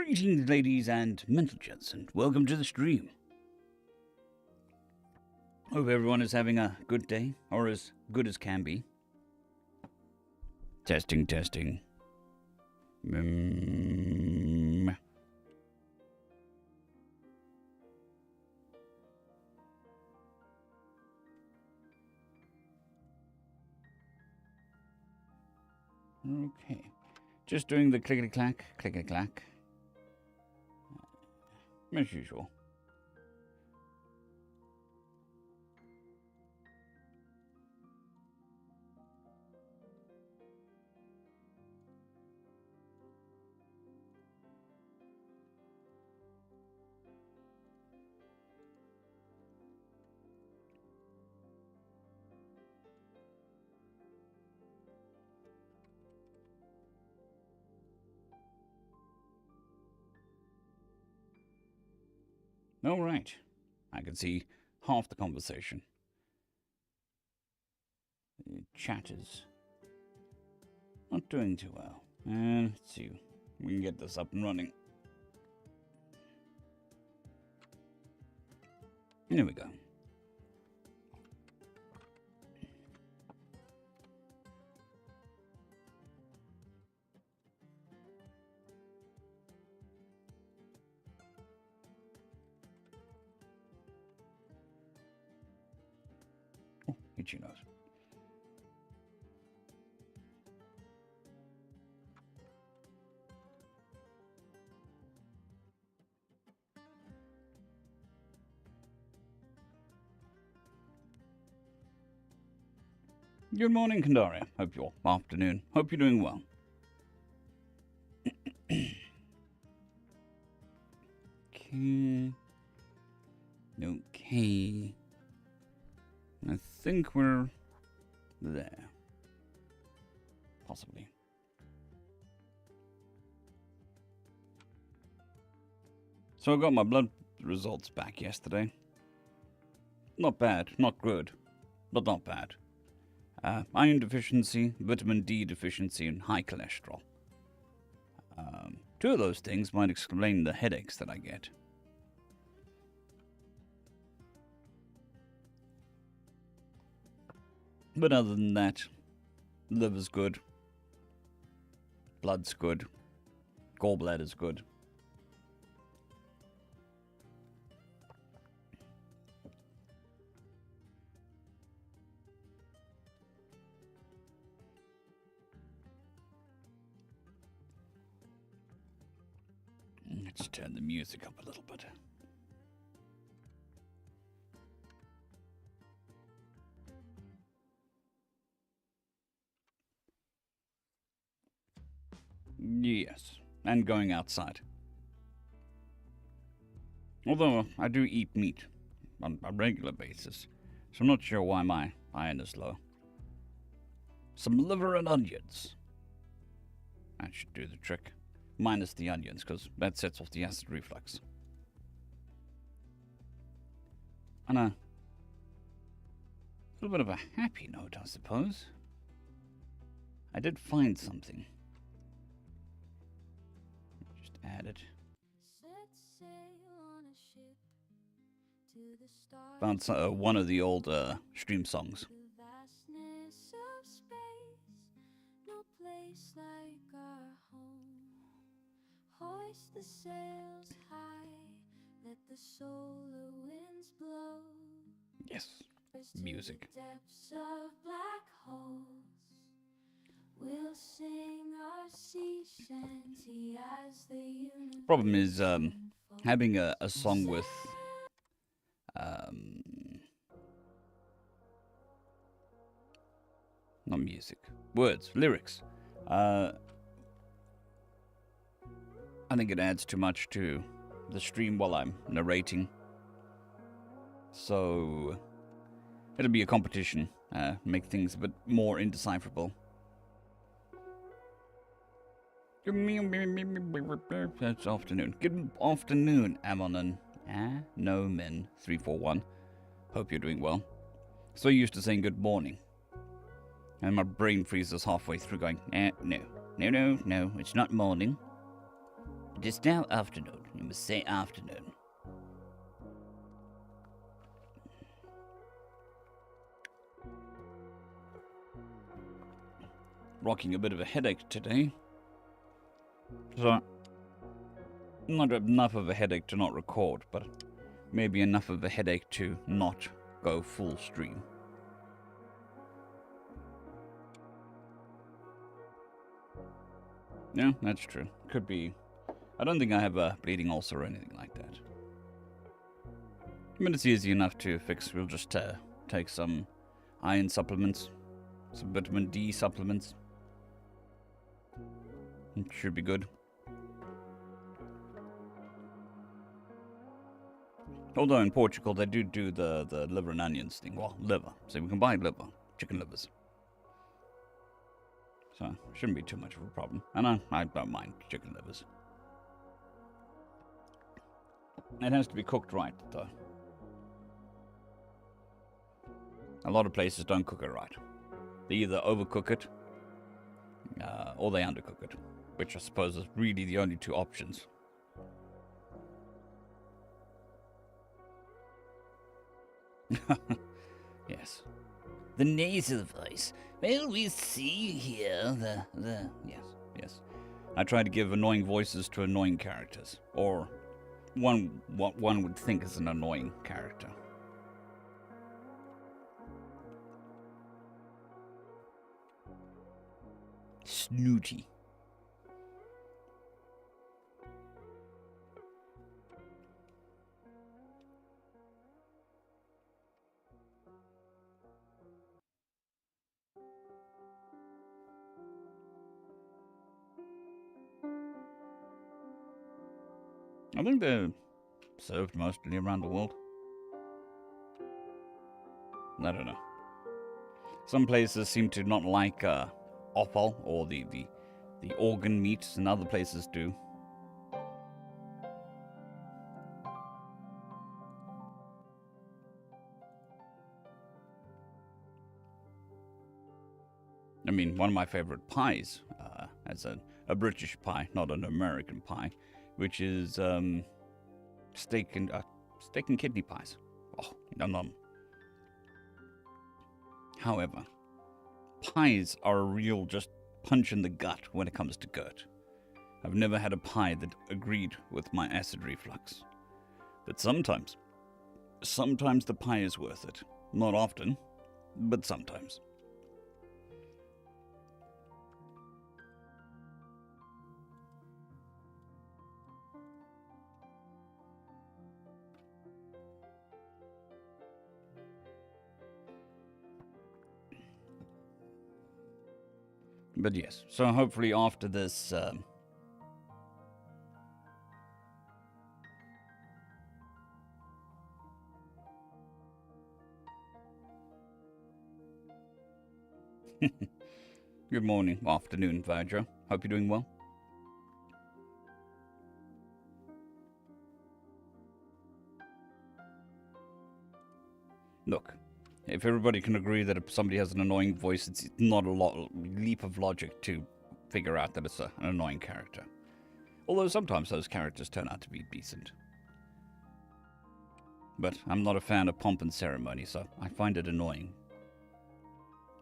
Greetings, ladies and gents, and welcome to the stream. Hope everyone is having a good day, or as good as can be. Testing. Okay. Just doing the clickety-clack. As usual. All right. I can see half the conversation. The chat is not doing too well. And let's see. We can get this up and running. There we go. Itchy nose. Good morning, Kandaria. Hope you're afternoon. Hope you're doing well. Okay. I think we're there. Possibly. So I got my blood results back yesterday. Not bad, not good, but not bad. Iron deficiency, vitamin D deficiency, and high cholesterol. Two of those things might explain the headaches that I get. But other than that, liver's good, blood's good, gallbladder's good. Let's turn the music up a little bit. Yes, and going outside. Although I do eat meat on a regular basis, so I'm not sure why my iron is low. Some liver and onions. That should do the trick. Minus the onions, because that sets off the acid reflux. On a little bit of a happy note, I suppose. I did find something. Just add it. Found one of the old stream songs. Hoist the sails high, let the solar winds blow. Yes, music. Depths of black holes. We'll sing our sea shanty as the universe. Problem is having a song with not music, words, lyrics. I think it adds too much to the stream while I'm narrating. So it'll be a competition, make things a bit more indecipherable. It's afternoon. Good afternoon, Amonon. No men 341. Hope you're doing well. So used to saying good morning. And my brain freezes halfway through going, no, it's not morning. It is now afternoon. You must say afternoon. Rocking a bit of a headache today. So, not enough of a headache to not record, but maybe enough of a headache to not go full stream. Yeah, that's true. Could be. I don't think I have a bleeding ulcer or anything like that. I mean, it's easy enough to fix. We'll just take some iron supplements, some vitamin D supplements. It should be good. Although in Portugal they do the liver and onions thing. Well, liver. So we can buy liver, chicken livers. So it shouldn't be too much of a problem. And I don't mind chicken livers. It has to be cooked right, though. A lot of places don't cook it right. They either overcook it, or they undercook it, which I suppose is really the only two options. Yes. The nasal voice. Well, we see here yes. I try to give annoying voices to annoying characters, or what one would think is an annoying character. Snooty. I think they're served mostly around the world. I don't know. Some places seem to not like offal or the organ meats, and other places do. I mean, one of my favorite pies, as a British pie, not an American pie, which is steak and kidney pies. Oh, yum yum. However, pies are a real just punch in the gut when it comes to GERT. I've never had a pie that agreed with my acid reflux. But sometimes the pie is worth it. Not often, but sometimes. But yes, so hopefully after this, good morning, afternoon, Virgil. Hope you're doing well. Look, if everybody can agree that if somebody has an annoying voice, it's not a leap of logic to figure out that it's an annoying character. Although sometimes those characters turn out to be decent. But I'm not a fan of pomp and ceremony, so I find it annoying.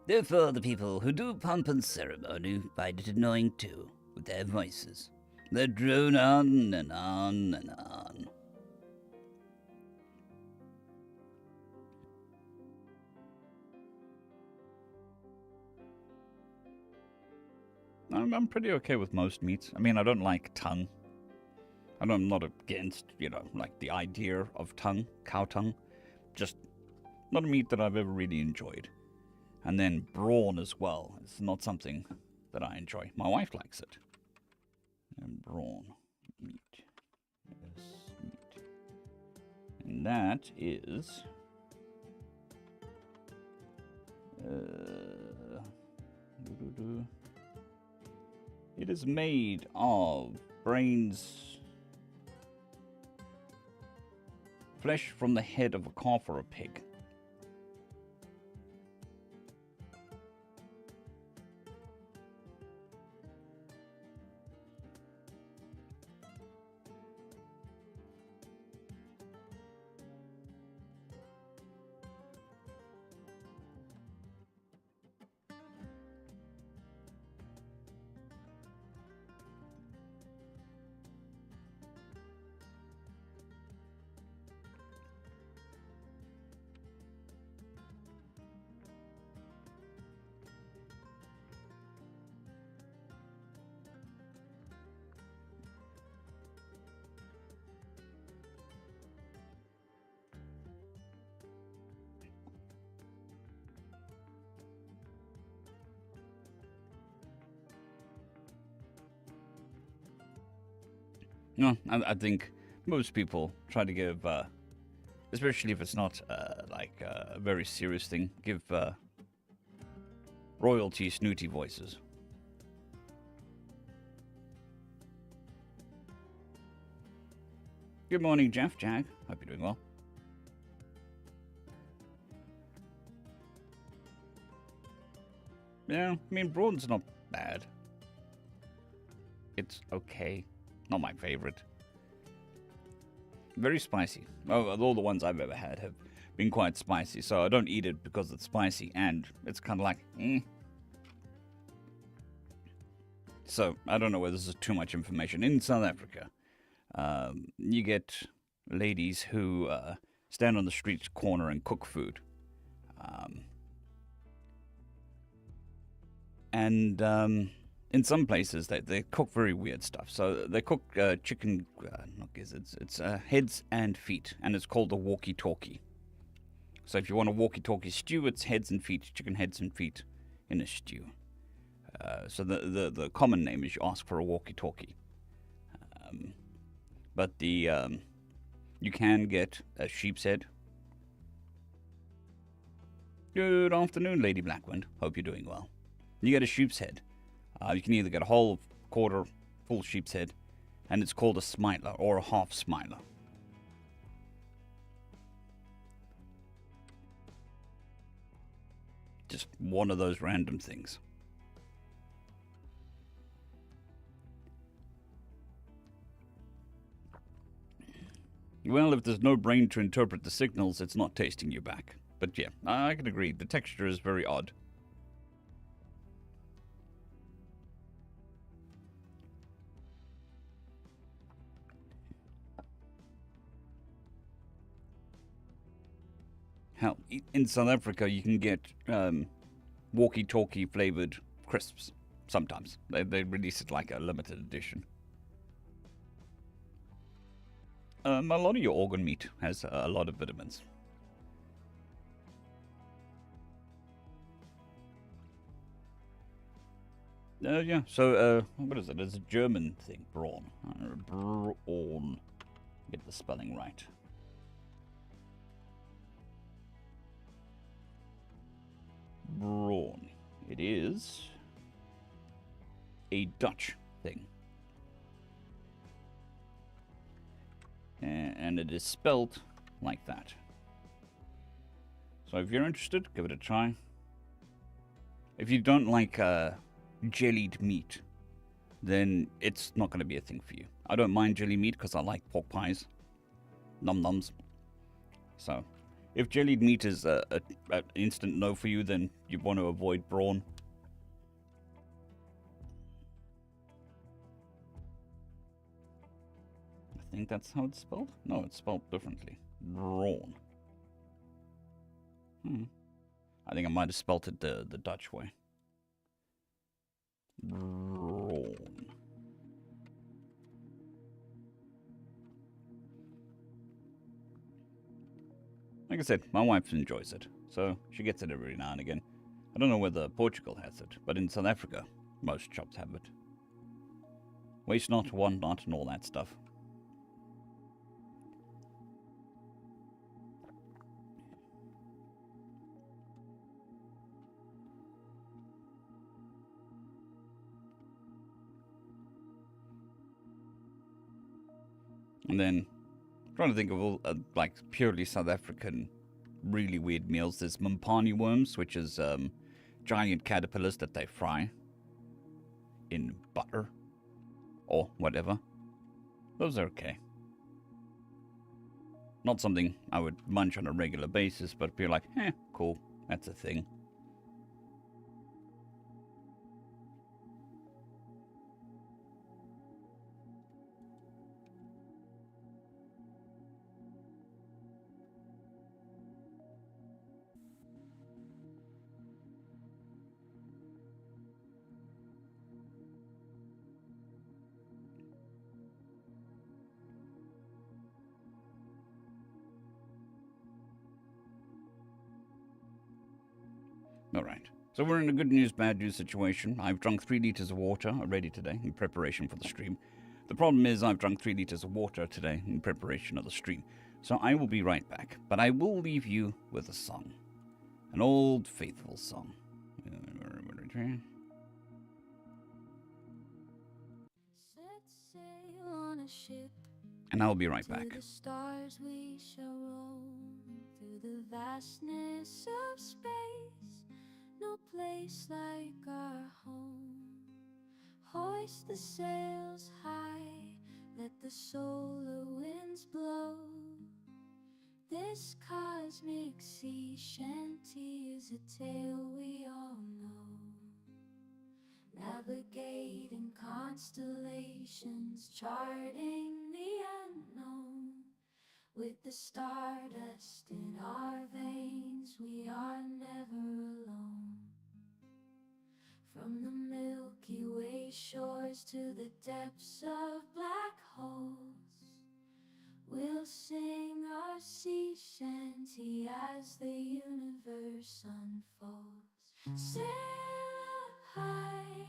Therefore, the people who do pomp and ceremony find it annoying too, with their voices. They drone on and on and on. I'm pretty okay with most meats. I mean, I don't like tongue. I'm not against, like the idea of tongue, cow tongue. Just not a meat that I've ever really enjoyed. And then brawn as well. It's not something that I enjoy. My wife likes it. And brawn meat. Yes, meat. And that is... It is made of brains, flesh from the head of a calf or a pig. No, I think most people try to give, especially if it's not like a very serious thing, give royalty snooty voices. Good morning, Jeff, Jag. Hope you're doing well. Yeah, I mean, Brawn's not bad. It's okay. Not my favorite. Very spicy. Oh, all the ones I've ever had have been quite spicy, so I don't eat it because it's spicy, and it's kind of like, So, I don't know whether this is too much information. In South Africa, you get ladies who stand on the street corner and cook food. And in some places, they cook very weird stuff. So they cook chicken, not gizzards, it's heads and feet, and it's called a walkie-talkie. So if you want a walkie-talkie stew, it's heads and feet, chicken heads and feet in a stew. So the common name is you ask for a walkie-talkie. But you can get a sheep's head. Good afternoon, Lady Blackwind. Hope you're doing well. You get a sheep's head. You can either get a whole, quarter, full sheep's head, and it's called a smiler or a half smiler. Just one of those random things. Well, if there's no brain to interpret the signals, it's not tasting you back. But yeah, I can agree. The texture is very odd. Hell, in South Africa, you can get walkie-talkie flavored crisps. Sometimes they release it like a limited edition. A lot of your organ meat has a lot of vitamins. Yeah, so, what is it? It's a German thing, brawn. Brawn. Get the spelling right. Brawn. It is a Dutch thing. And it is spelled like that. So if you're interested, give it a try. If you don't like jellied meat, then it's not going to be a thing for you. I don't mind jelly meat because I like pork pies. Num-nums. So, if jellied meat is an instant no for you, then you want to avoid brawn. I think that's how it's spelled? No, it's spelled differently. Brawn. I think I might have spelled it the Dutch way. Brawn. Like I said, my wife enjoys it, so she gets it every now and again. I don't know whether Portugal has it, but in South Africa, most shops have it. Waste not, want not, and all that stuff. And then, I'm trying to think of all, like, purely South African, really weird meals. There's mumpani worms, which is giant caterpillars that they fry in butter or whatever. Those are okay. Not something I would munch on a regular basis, but be like, cool, that's a thing. Alright, so we're in a good news, bad news situation. I've drunk 3 liters of water already today in preparation for the stream. The problem is I've drunk 3 liters of water today in preparation of the stream, so I will be right back. But I will leave you with a song. An old, faithful song. Set sail on a ship. And I'll be right To back. the stars we shall roam, through the vastness of space. No place like our home. Hoist the sails high, let the solar winds blow. This cosmic sea shanty is a tale we all know. Navigating constellations, charting the unknown. With the stardust in our veins, we are never alone. From the Milky Way shores to the depths of black holes, we'll sing our sea shanty as the universe unfolds. Sail up high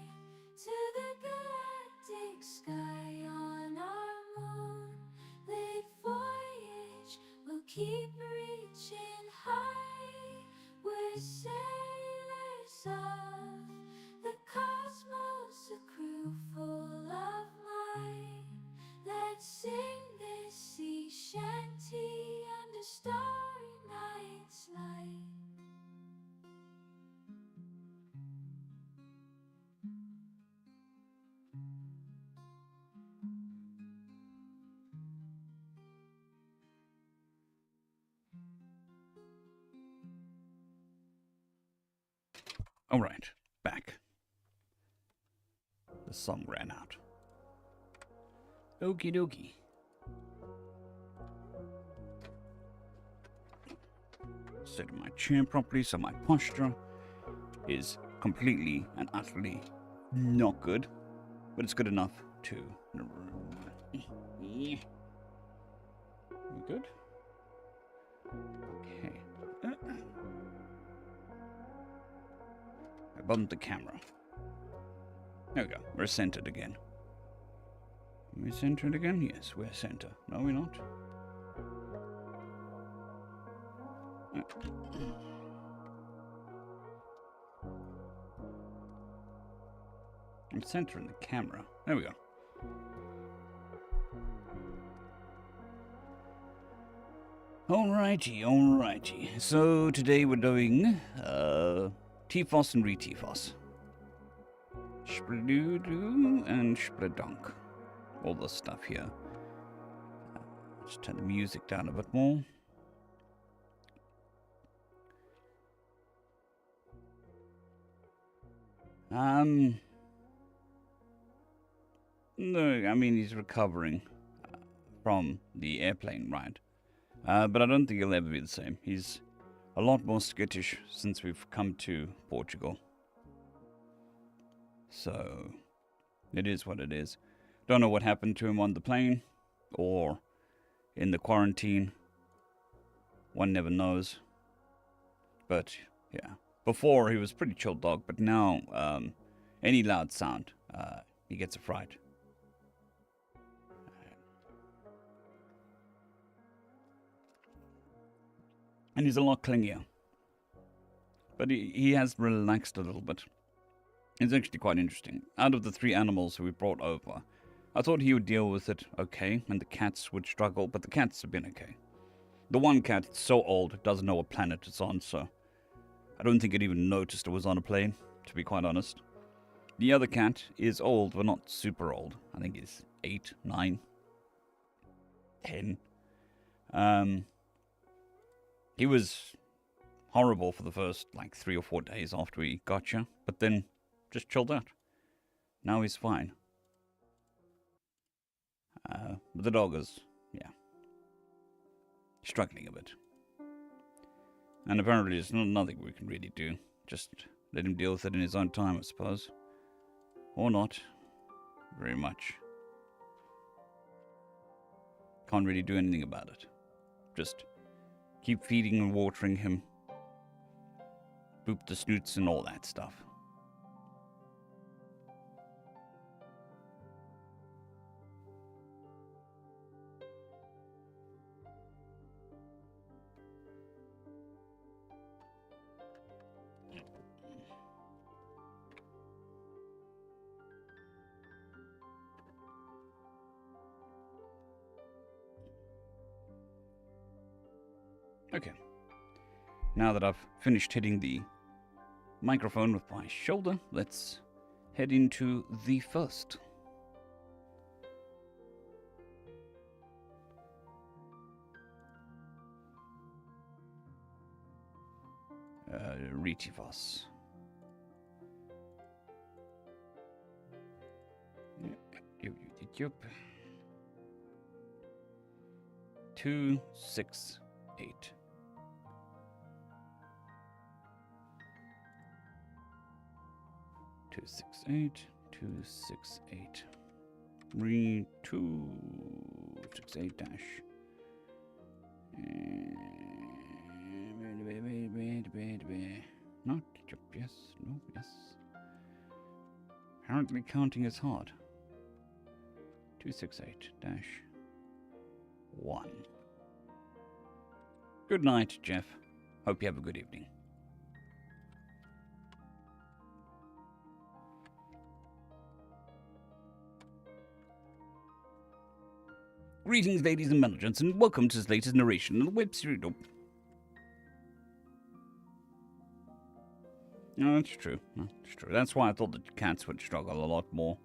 to the galactic sky on our moonlit voyage. We'll keep reaching high. We're sailors of the cosmos, a crew full of might. Let's sing this sea shanty under starry night's light. All right, back. The song ran out. Okie dokie. Sit in my chair properly so my posture is completely and utterly not good, but it's good enough to. We good? Okay. I bumped the camera. There we go. We're centered again. Are we centered again? Yes, we're center. No, we're not. I'm centering the camera. There we go. Alrighty, alrighty. So today we're doing T-Foss and re-T-Foss. Splidoo and splidonk. All the stuff here. Just turn the music down a bit more. No, I mean he's recovering from the airplane ride. But I don't think he'll ever be the same. He's a lot more skittish since we've come to Portugal. So, it is what it is. Don't know what happened to him on the plane or in the quarantine. One never knows. But, yeah. Before, he was a pretty chill dog, but now, any loud sound, he gets a fright. And he's a lot clingier. But he has relaxed a little bit. It's actually quite interesting. Out of the 3 animals we brought over, I thought he would deal with it okay, and the cats would struggle, but the cats have been okay. The one cat is so old, it doesn't know what planet it's on, so I don't think it even noticed it was on a plane, to be quite honest. The other cat is old, but not super old. I think he's 8, 9, 10. He was horrible for the first, 3 or 4 days after we got you, but then just chilled out. Now he's fine. But the dog is, struggling a bit. And apparently there's nothing we can really do. Just let him deal with it in his own time, I suppose. Or not. Very much. Can't really do anything about it. Just keep feeding and watering him. Boop the snoots and all that stuff. Okay. Now that I've finished hitting the microphone with my shoulder, let's head into the first. Retivas. Yup. 268. 268. 268. 268 dash. Not yes, no, yes. Apparently counting is hard. 268 dash 1. Good night, Jeff. Hope you have a good evening. Greetings, ladies and gentlemen, and welcome to this latest narration in the web series. Oh. No, that's true. That's true. That's why I thought the cats would struggle a lot more.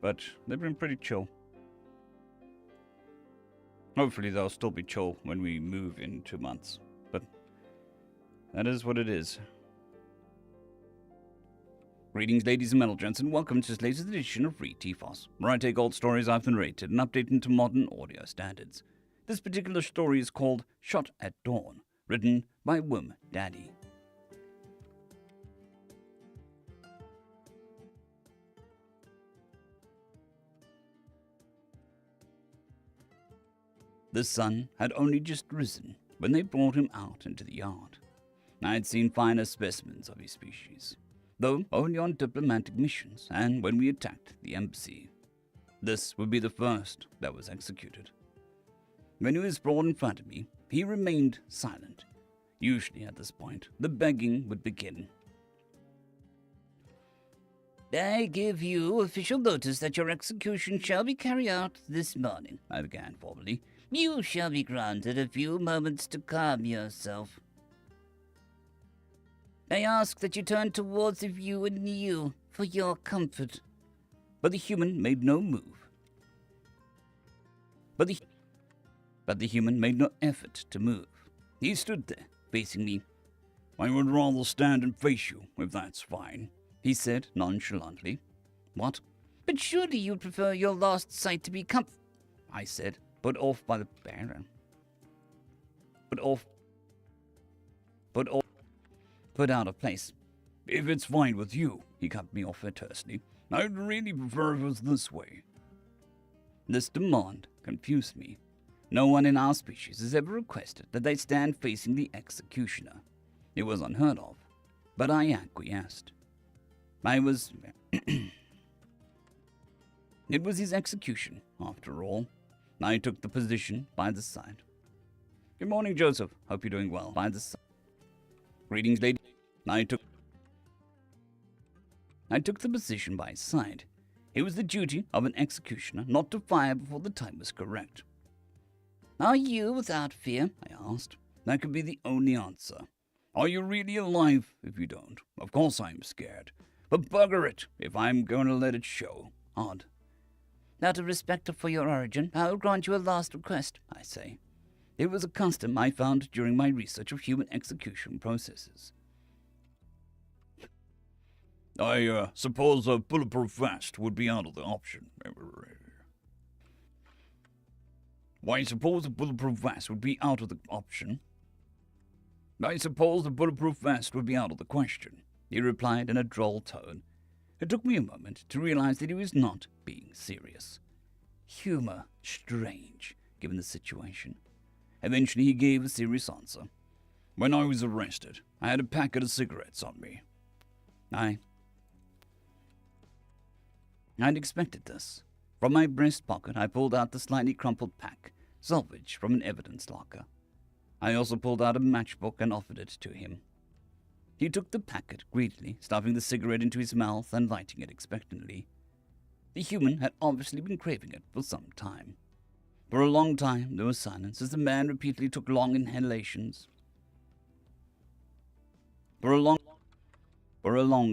But they've been pretty chill. Hopefully they'll still be chill when we move in 2 months. But that is what it is. Greetings, ladies and gentlemen, and welcome to this latest edition of Retifos, where I take old stories I've narrated and update them to modern audio standards. This particular story is called Shot at Dawn, written by Wim Daddy. The sun had only just risen when they brought him out into the yard. I had seen finer specimens of his species, though only on diplomatic missions and when we attacked the embassy. This would be the first that was executed. When he was brought in front of me, he remained silent. Usually at this point, the begging would begin. "I give you official notice that your execution shall be carried out this morning," I began formally. "You shall be granted a few moments to calm yourself. I ask that you turn towards the view anew for your comfort." But the human made no move. But the human made no effort to move. He stood there, facing me. "I would rather stand and face you, if that's fine," he said nonchalantly. "What? But surely you'd prefer your last sight to be I said, put off by the Baron. Put out of place. "If it's fine with you," he cut me off tersely, "I'd really prefer if it was this way." This demand confused me. No one in our species has ever requested that they stand facing the executioner. It was unheard of, but I acquiesced. It was his execution, after all. I took the position by the side. "Good morning, Joseph. Hope you're doing well." By the side. "Greetings, lady." I took the position by his side. It was the duty of an executioner not to fire before the time was correct. "Are you without fear?" I asked. That could be the only answer. "Are you really alive if you don't? Of course I'm scared. But bugger it if I'm going to let it show." Odd. "Out of respect for your origin, I will grant you a last request," I say. It was a custom I found during my research of human execution processes. "I suppose a bulletproof vest would be out of the option." "Why, I suppose a bulletproof vest would be out of the option." "I suppose a bulletproof vest would be out of the question," he replied in a droll tone. It took me a moment to realize that he was not being serious. Humor strange, given the situation. Eventually he gave a serious answer. "When I was arrested, I had a packet of cigarettes on me." I'd expected this. From my breast pocket, I pulled out the slightly crumpled pack, salvage from an evidence locker. I also pulled out a matchbook and offered it to him. He took the packet greedily, stuffing the cigarette into his mouth and lighting it expectantly. The human had obviously been craving it for some time. For a long time there was silence as the man repeatedly took long inhalations. For a long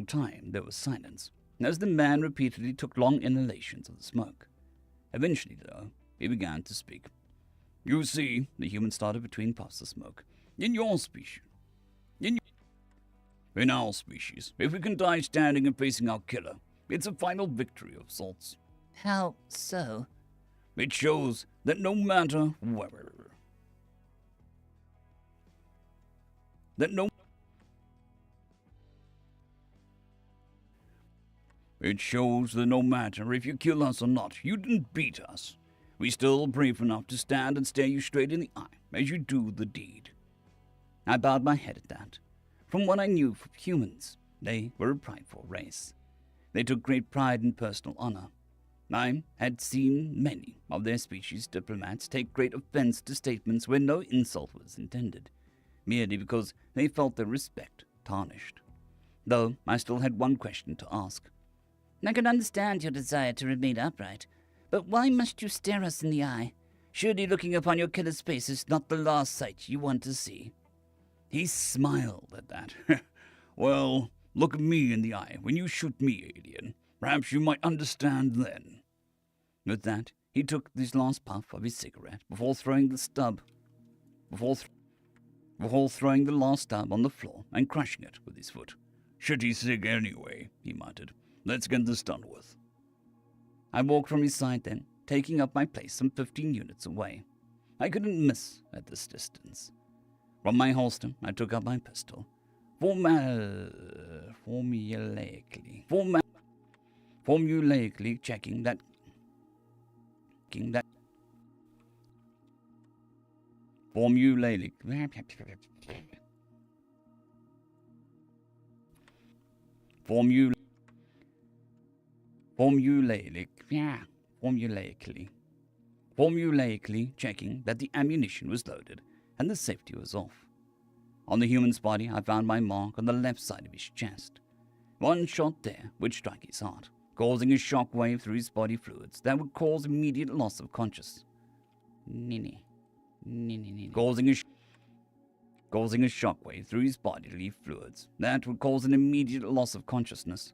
time there was silence as the man repeatedly took long inhalations of the smoke. Eventually, though, he began to speak. "You see," the human started between puffs of smoke, "in your species, in our species, if we can die standing and facing our killer, it's a final victory of sorts." How so? "It shows that no matter where, it shows that no matter if you kill us or not, you didn't beat us. We still brave enough to stand and stare you straight in the eye as you do the deed." I bowed my head at that. From what I knew of humans, they were a prideful race. They took great pride in personal honor. I had seen many of their species' diplomats take great offense to statements where no insult was intended, merely because they felt their respect tarnished. Though I still had one question to ask. I can understand your desire to remain upright, but why must you stare us in the eye? Surely looking upon your killer's face is not the last sight you want to see. He smiled at that. "Well, look me in the eye when you shoot me, alien. Perhaps you might understand then." With that, he took this last puff of his cigarette before throwing the last stub on the floor and crushing it with his foot. "Shitty cig anyway," he muttered. "Let's get this done with." I walked from his side then, taking up my place some 15 units away. I couldn't miss at this distance. From my holster, I took up my pistol, formulaically checking that formulaically checking that the ammunition was loaded and the safety was off. On the human's body, I found my mark on the left side of his chest. One shot there would strike his heart, causing a shock wave through his body fluids that would cause immediate loss of consciousness. Causing a shock wave through his bodily fluids that would cause an immediate loss of consciousness.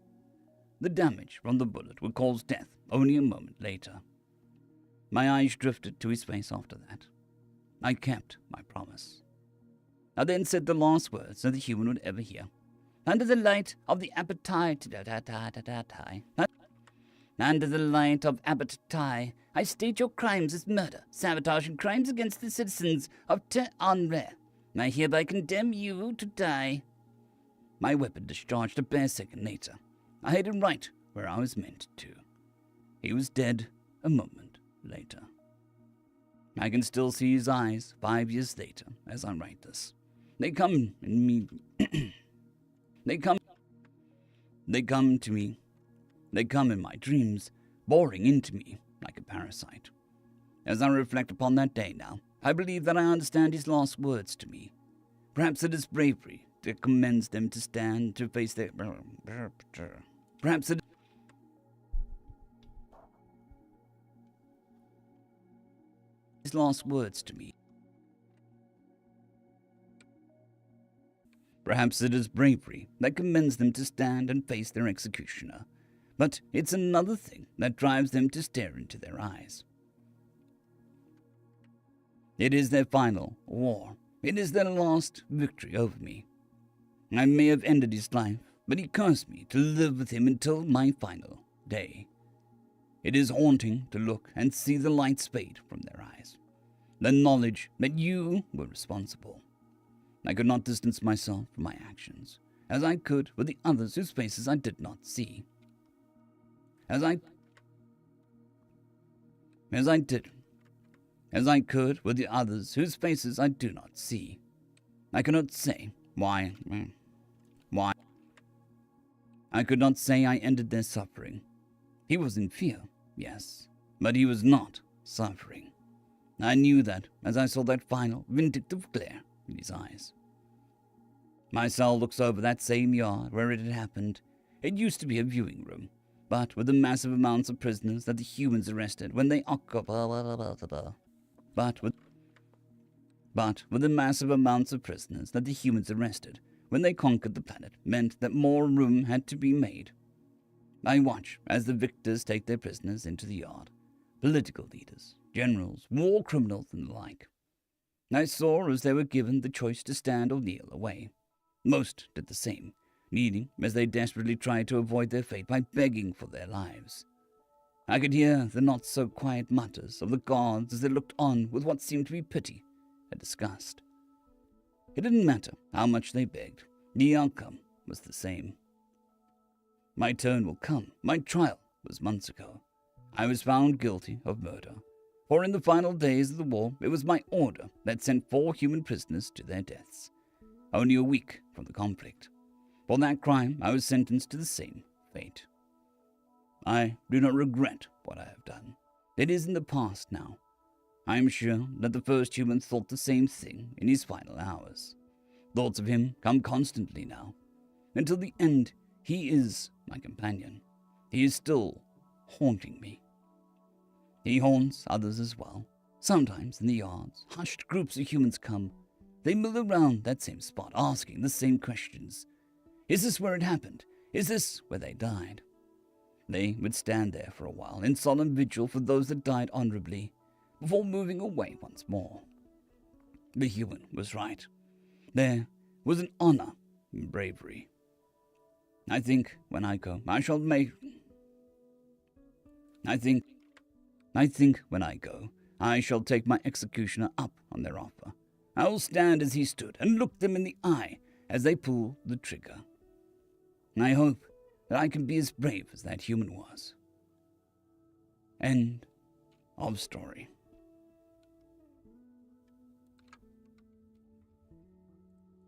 The damage from the bullet would cause death only a moment later. My eyes drifted to his face after that. I kept my promise. I then said the last words that the human would ever hear. Under the light of the appetite, I state your crimes as murder, sabotage, and crimes against the citizens of Te-Anre. I hereby condemn you to die. My weapon discharged a bare second later. I hit him right where I was meant to. He was dead a moment later. I can still see his eyes 5 years later as I write this. They come in me. They come to me. They come in my dreams, boring into me like a parasite. As I reflect upon that day now, I believe that I understand his last words to me. Perhaps it is bravery that commends them to stand to face their... Perhaps it... His last words to me. Perhaps it is bravery that commends them to stand and face their executioner, but it's another thing that drives them to stare into their eyes. It is their final war. It is their last victory over me. I may have ended his life, but he cursed me to live with him until my final day. It is haunting to look and see the lights fade from their eyes. The knowledge that you were responsible. I could not distance myself from my actions, as I could with the others whose faces I did not see. As I could with the others whose faces I do not see. I cannot say why. I could not say I ended their suffering. He was in fear, yes, but he was not suffering. I knew that as I saw that final, vindictive glare in his eyes. My cell looks over that same yard where it had happened. It used to be a viewing room, but with the massive amounts of prisoners that the humans arrested when they occupied But with the massive amounts of prisoners that the humans arrested when they conquered the planet meant that more room had to be made. I watch as the victors take their prisoners into the yard. Political leaders, generals, war criminals, and the like. I saw as they were given the choice to stand or kneel away. Most did the same, kneeling as they desperately tried to avoid their fate by begging for their lives. I could hear the not-so-quiet mutters of the guards as they looked on with what seemed to be pity and disgust. It didn't matter how much they begged. The outcome was the same. My turn will come. My trial was months ago. I was found guilty of murder. For in the final days of the war, it was my order that sent 4 human prisoners to their deaths. Only a week from the conflict. For that crime, I was sentenced to the same fate. I do not regret what I have done. It is in the past now. I am sure that the first human thought the same thing in his final hours. Thoughts of him come constantly now. Until the end, he is my companion. He is still haunting me. He haunts others as well. Sometimes in the yards, hushed groups of humans come. They mill around that same spot, asking the same questions. Is this where it happened? Is this where they died? They would stand there for a while in solemn vigil for those that died honorably, before moving away once more. The human was right. There was an honor in bravery. I think when I go, I shall make... I think when I go, I shall take my executioner up on their offer. I will stand as he stood and look them in the eye as they pull the trigger. I hope that I can be as brave as that human was. End of story.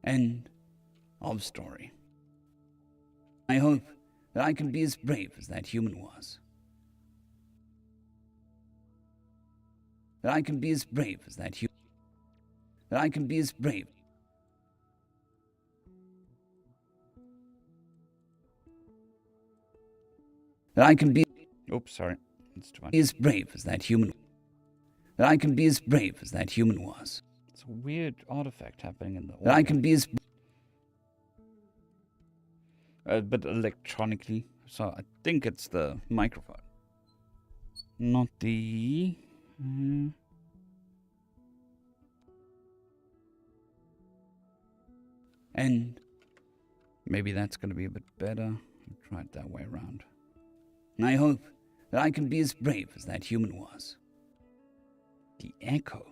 End of story. I hope that I can be as brave as that human was. That I can be as brave as that human. That I can be as brave. That I can be. Oops, sorry. It's too much. As brave as that human. That I can be as brave as that human was. It's a weird artifact happening in the audio. That I can be as. But electronically, so I think it's the microphone, not the. And maybe that's going to be a bit better. I'll try it that way around. I hope that I can be as brave as that human was. The echo.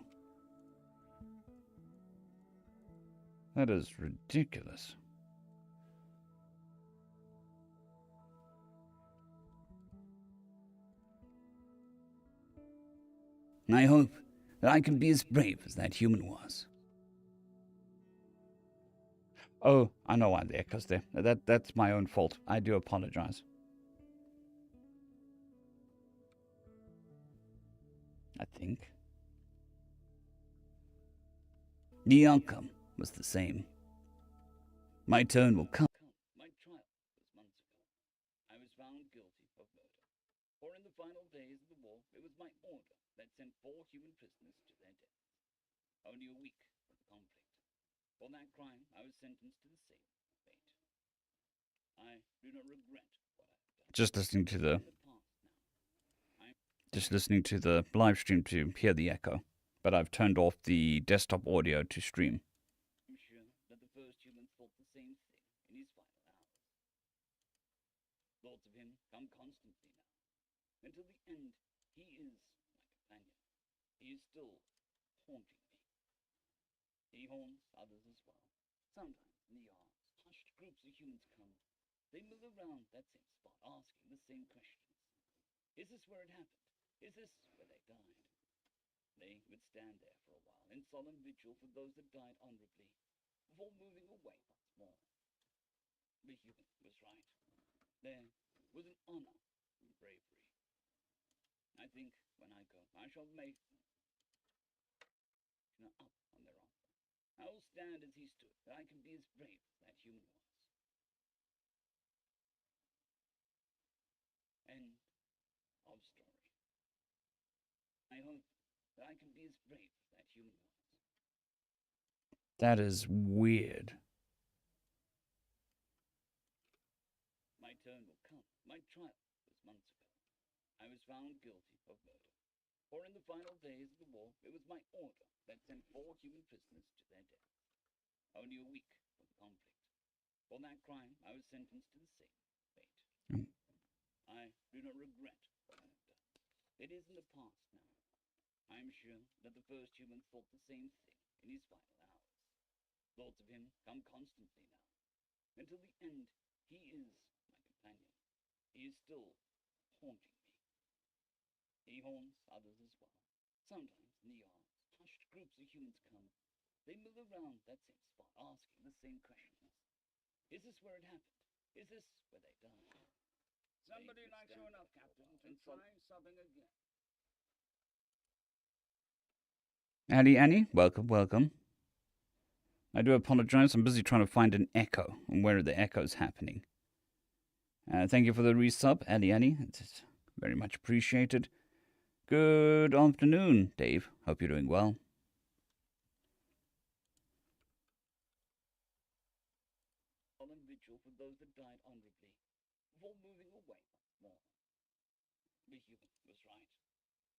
That is ridiculous. I hope that I can be as brave as that human was. Oh, I know why the echo's there. That's my own fault. I do apologize. I think. The outcome was the same. My turn will come. My trial was months ago. I was found guilty of murder. For in the final days of the war, it was my order that sent 4 human prisoners to their deaths. Only a week from the conflict. For that crime, I was sentenced to the same fate. I do not regret what I have done. Just listening to the live stream to hear the echo, but I've turned off the desktop audio to stream. I'm sure that the first human thought the same thing in his final hours. Thoughts of him come constantly now. Until the end, he is my companion. He is still haunting me. He haunts others as well. Sometimes in the yards, hushed groups of humans come. They mill around that same spot, asking the same questions. Is this where it happened? Is this where they died? They would stand there for a while in solemn vigil for those that died honorably, before moving away once more. The human was right. There was an honor in bravery. I think when I go, I shall make up on their offer. I will stand as he stood, that I can be as brave as that human was. End of story. I hope that I can be as brave as that human was. That is weird. My turn will come. My trial was months ago. I was found guilty of murder. For in the final days of the war, it was my order that sent 4 human prisoners to their death. Only a week for the conflict. For that crime, I was sentenced to the same fate. I do not regret what I have done. It is in the past now. I am sure that the first human thought the same thing in his final hours. Thoughts of him come constantly now. Until the end, he is my companion. He is still haunting me. He haunts others as well. Sometimes in the yards, hushed groups of humans come. They mill around that same spot, asking the same questions. Is this where it happened? Is this where they died? Somebody likes you enough, Captain, to try something again. Annie, welcome, welcome. I do apologize. I'm busy trying to find an echo and where the echo's happening. Thank you for the resub, Annie. It's very much appreciated. Good afternoon, Dave. Hope you're doing well. Solemn vigil for those that died honorably, before moving away more. The human was right.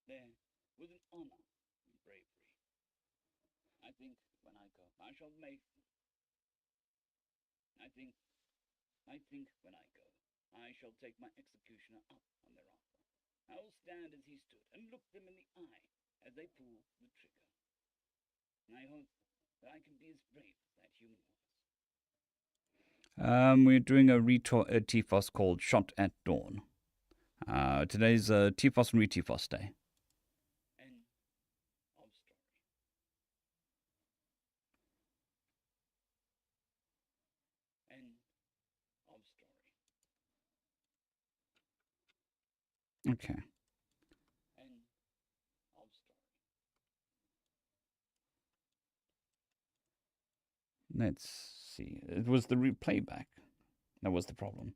There was an honor in bravery. I think when I go, I shall make. I think when I go, I shall take my executioner up on their offer. I will stand as he stood and look them in the eye as they pull the trigger. And I hope that I can be as brave as that human was. We're doing a TFOS called Shot at Dawn. Today's TFOS and re-TFOS day. End of story. End of story. Okay. End of story. Let's see. It was the playback. That was the problem.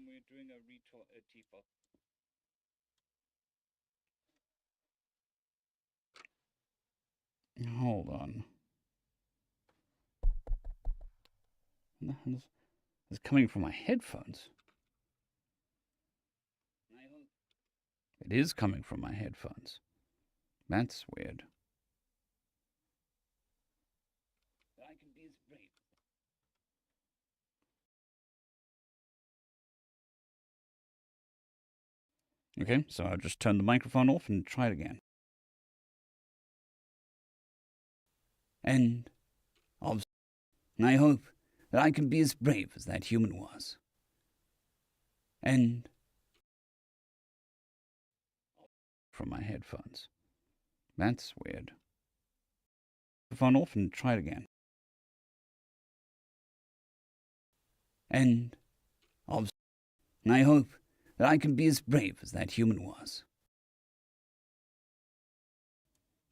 We're doing a TFOS. Hold on. What the hell is this coming from my headphones? It is coming from my headphones. That's weird. I can be as brave. Okay, so I'll just turn the microphone off and try it again. End of. I hope that I can be as brave as that human was. End from my headphones. That's weird. Microphone off and try it again. End of. I hope that I can be as brave as that human was.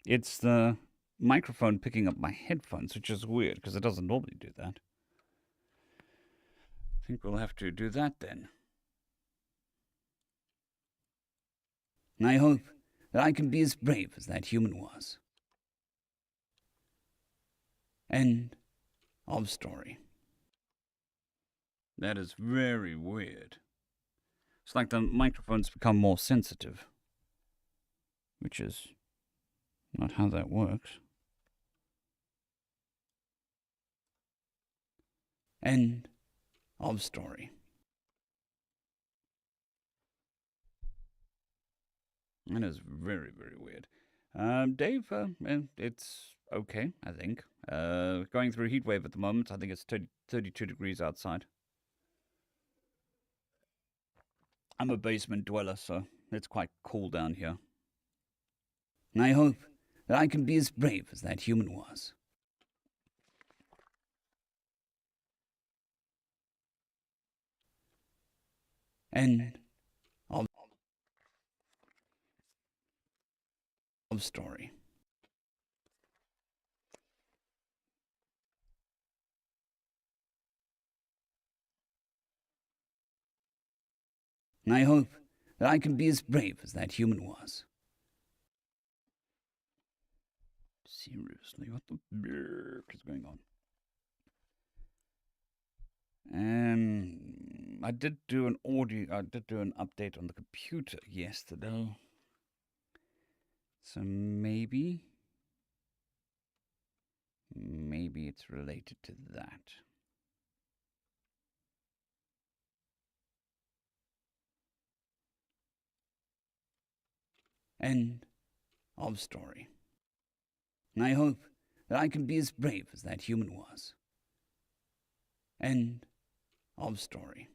It's the microphone picking up my headphones, which is weird because it doesn't normally do that. I think we'll have to do that then. I hope that I can be as brave as that human was. End of story. That is very weird. It's like the microphone's become more sensitive, which is not how that works. End of story. That is very, very weird. Dave, it's okay, I think. Going through a heat wave at the moment. I think it's 32 degrees outside. I'm a basement dweller, so it's quite cool down here. I hope that I can be as brave as that human was. End of story. I hope that I can be as brave as that human was. Seriously, what the fuck is going on? I did do an update on the computer yesterday. So maybe it's related to that. End of story. I hope that I can be as brave as that human was. End of story.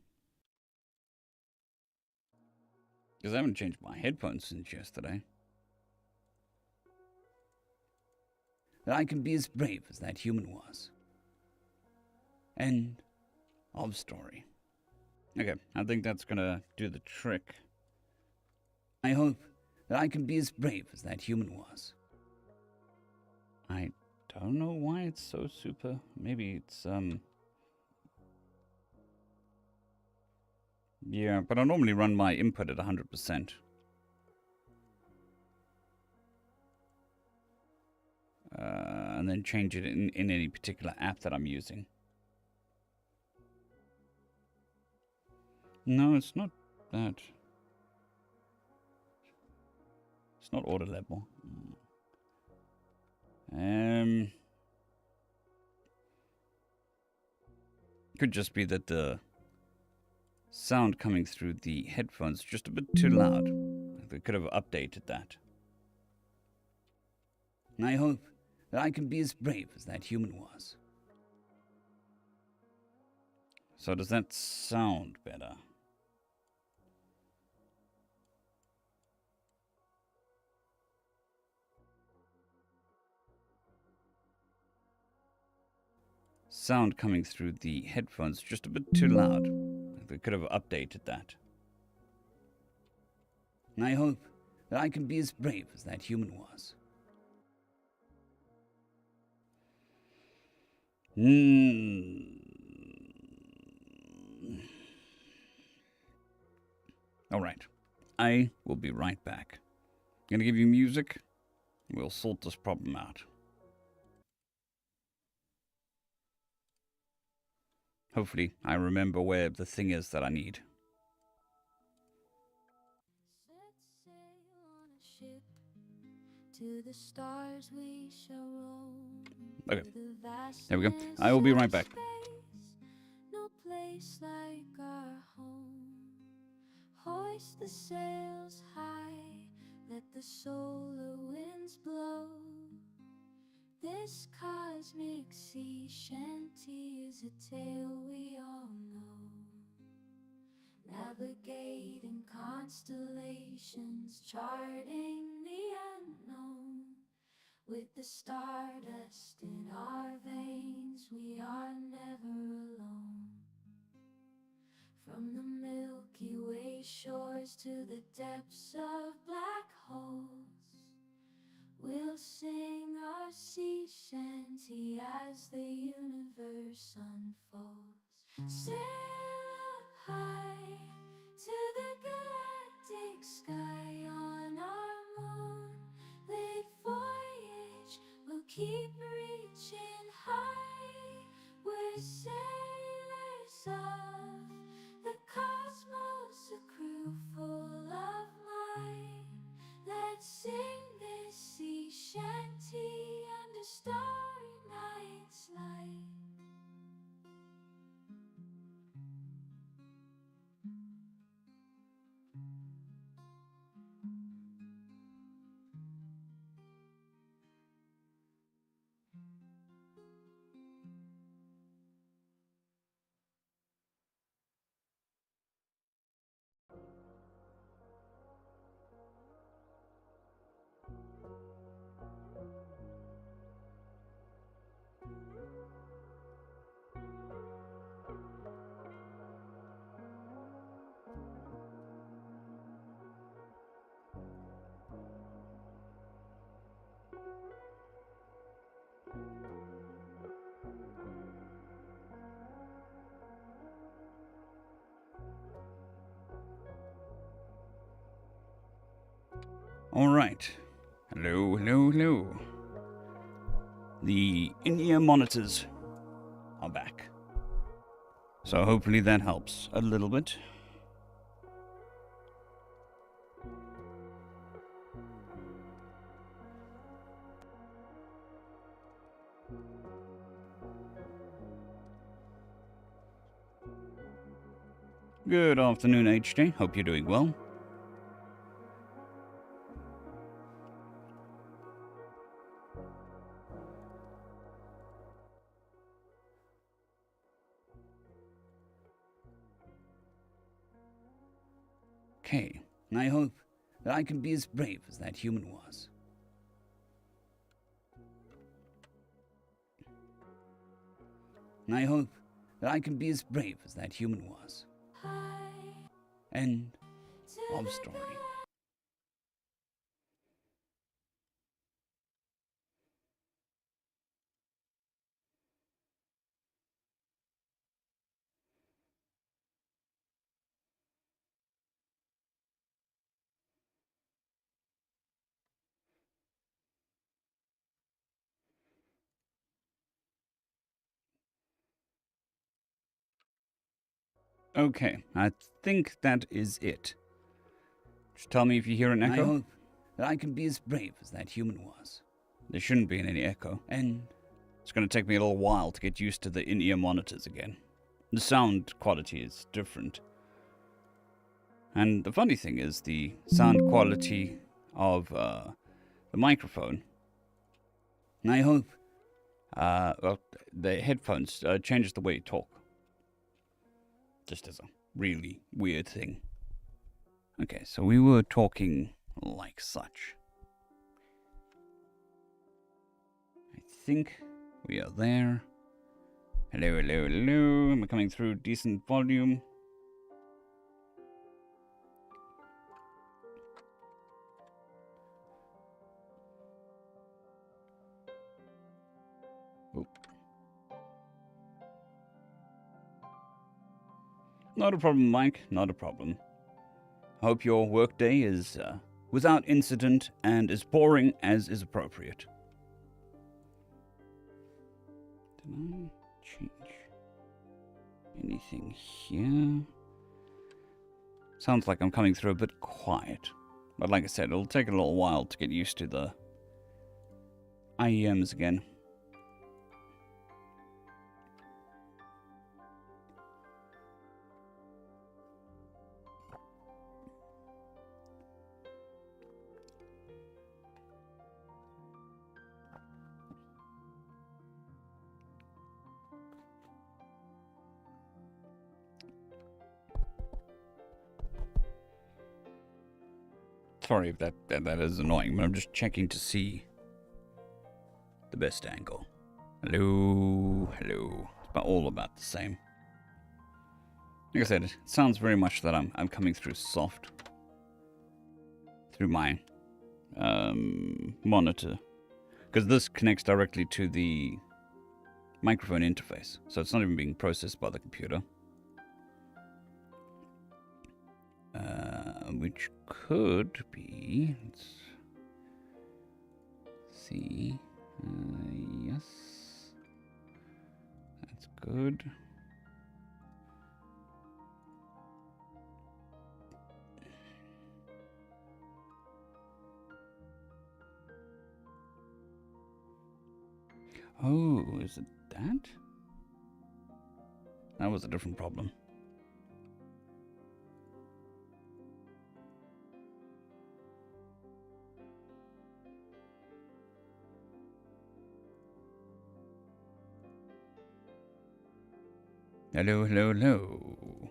Because I haven't changed my headphones since yesterday. That I can be as brave as that human was. End of story. Okay, I think that's gonna do the trick. I hope that I can be as brave as that human was. I don't know why it's so super. Maybe it's, yeah, but I normally run my input at 100%. And then change it in any particular app that I'm using. No, it's not that. It's not auto level. Could just be that the sound coming through the headphones is just a bit too loud. They could have updated that. I hope that I can be as brave as that human was. So does that sound better? Sound coming through the headphones just a bit too loud. They could have updated that. I hope that I can be as brave as that human was. All right. I will be right back. Gonna give you music. We'll sort this problem out. Hopefully, I remember where the thing is that I need. Set sail on a ship. To the stars we shall roam. Okay. To the There we go. vastness I will be of right back. space. No place like our home. Hoist the sails high. Let the solar winds blow. This cosmic sea shanty is a tale we all know. Navigating constellations, charting the unknown. With the stardust in our veins, we are never alone. From the Milky Way shores to the depths of black holes, we'll sing our sea shanty as the universe unfolds. Sail up high to the galactic sky on our moonlit voyage. We'll keep reaching high. We're sailors of the cosmos, a crew full of might. Let's sing this sea shanty under starry night's light. Alright. Hello, hello, hello. The in-ear monitors are back. So hopefully that helps a little bit. Good afternoon, HJ. Hope you're doing well. Okay, I hope that I can be as brave as that human was. I hope that I can be as brave as that human was. End of story. Okay, I think that is it. Just tell me if you hear an I echo. hope that I can be as brave as that human was. There shouldn't be any echo. And It's going to take me a little while to get used to the in-ear monitors again. The sound quality is different. And the funny thing is the sound quality of the microphone. I hope Well, the headphones changes the way you talk. Just as a really weird thing. Okay, so we were talking like such. I think we are there. Hello, hello, hello. Am I coming through decent volume? Oop. Not a problem, Mike. Not a problem. Hope your workday is without incident and as boring as is appropriate. Did I change anything here? Sounds like I'm coming through a bit quiet. But like I said, it'll take a little while to get used to the IEMs again. Sorry if that is annoying, but I'm just checking to see the best angle. Hello, hello. It's all about the same. Like I said, it sounds very much that I'm coming through soft through my monitor, because this connects directly to the microphone interface, so it's not even being processed by the computer. Which could be, let's see, yes, that's good. Oh, is it that? That was a different problem. Hello, hello, hello.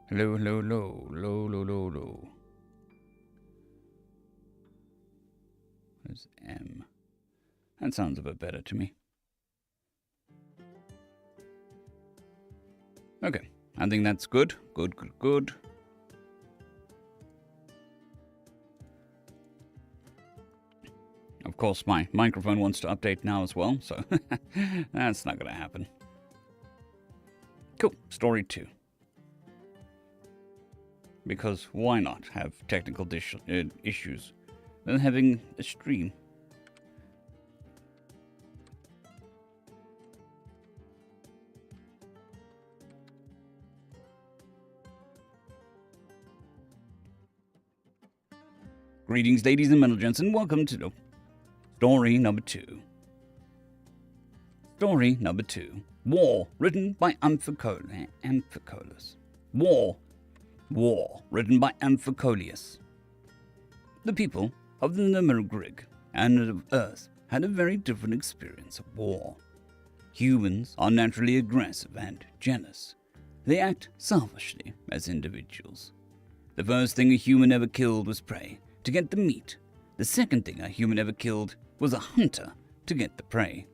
Hello, hello, hello, hello, hello, hello, hello. Where's M? That sounds a bit better to me. Okay, I think that's good. Good, good, good. Of course, my microphone wants to update now as well, so that's not going to happen. Cool, story 2. because why not have technical issues than having a stream? Greetings, ladies and gentlemen, and welcome to story number 2. Story number 2. War, written by Amphicolus. War, written by Amphicolus. The people of the Nimmergrig and of Earth had a very different experience of war. Humans are naturally aggressive and jealous. They act selfishly as individuals. The first thing a human ever killed was prey, to get the meat. The second thing a human ever killed was a hunter, to get the prey.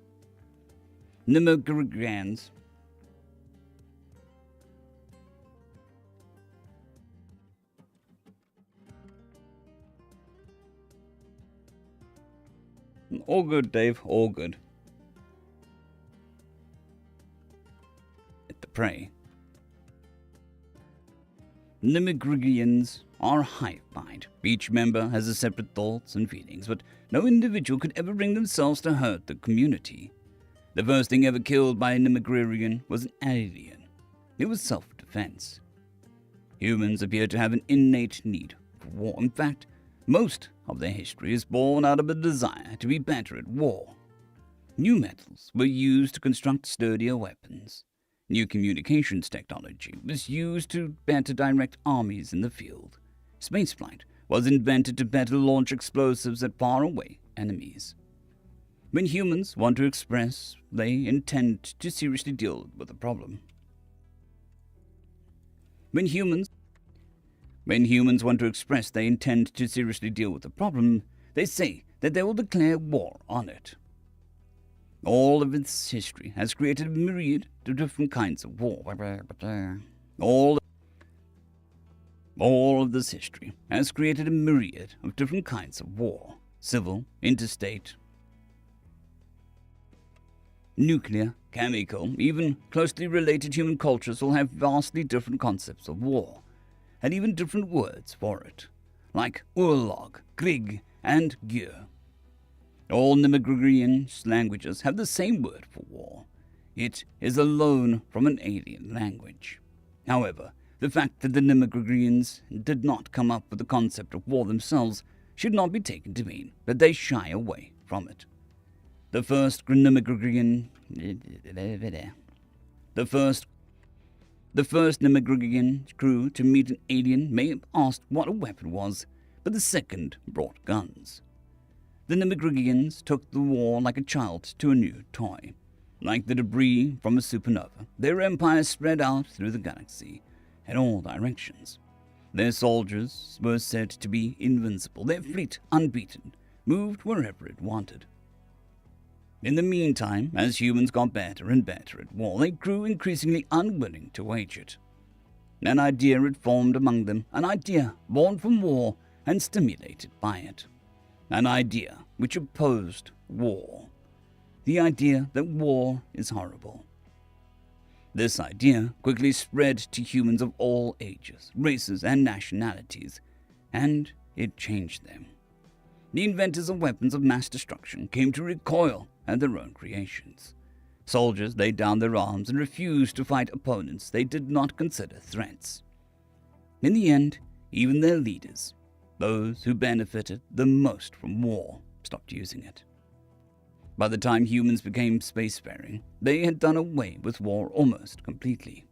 Nimmergriggans all good, Dave, all good. Get the prey. Nimmergriggans are hive-mind. Each member has a separate thoughts and feelings, but no individual could ever bring themselves to hurt the community. The first thing ever killed by a Nimmergriggans was an alien. It was self-defense. Humans appear to have an innate need for war. In fact, most of their history is born out of a desire to be better at war. New metals were used to construct sturdier weapons. New communications technology was used to better direct armies in the field. Spaceflight was invented to better launch explosives at faraway enemies. When humans want to express, they intend to seriously deal with a problem. When humans want to express they intend to seriously deal with a problem, they say that they will declare war on it. All of its history has created a myriad of different kinds of war. All of this history has created a myriad of different kinds of war. Civil, interstate, nuclear, chemical, even closely related human cultures will have vastly different concepts of war, and even different words for it, like Urlog, Krieg, and Gyr. All Nimmergriggans languages have the same word for war. It is a loan from an alien language. However, the fact that the Nimmergriggans did not come up with the concept of war themselves should not be taken to mean that they shy away from it. The first Nimmergriggan crew to meet an alien may have asked what a weapon was, but the second brought guns. The Nimmergriggans took the war like a child to a new toy. Like the debris from a supernova, their empire spread out through the galaxy in all directions. Their soldiers were said to be invincible, their fleet unbeaten, moved wherever it wanted. In the meantime, as humans got better and better at war, they grew increasingly unwilling to wage it. An idea had formed among them, an idea born from war and stimulated by it. An idea which opposed war. The idea that war is horrible. This idea quickly spread to humans of all ages, races, and nationalities, and it changed them. The inventors of weapons of mass destruction came to recoil at their own creations. Soldiers laid down their arms and refused to fight opponents they did not consider threats. In the end, even their leaders, those who benefited the most from war, stopped using it. By the time humans became spacefaring, they had done away with war almost completely.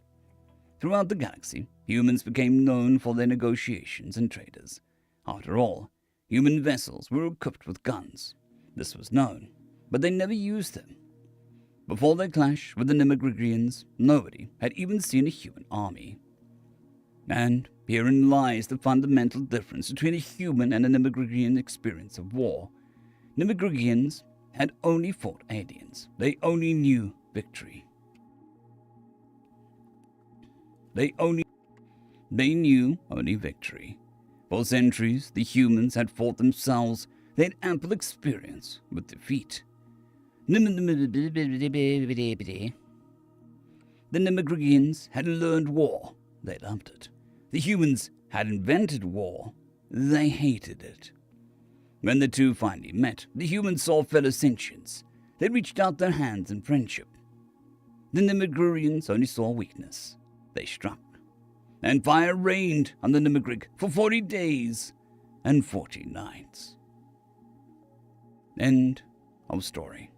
Throughout the galaxy, humans became known for their negotiations and traders. After all, human vessels were equipped with guns. This was known, but they never used them. Before their clash with the Nimmergriggans, nobody had even seen a human army. And herein lies the fundamental difference between a human and a Nimmergriggan experience of war. Nimmergriggans had only fought aliens. They only knew victory. They knew only victory. For centuries, the humans had fought themselves. They had ample experience with defeat. The Nimmergriggans had learned war. They loved it. The humans had invented war, they hated it. When the two finally met, the humans saw fellow sentients. They reached out their hands in friendship. The Nimigurians only saw weakness. They struck, and fire rained on the Nimigrig for 40 days and 40 nights. End of story.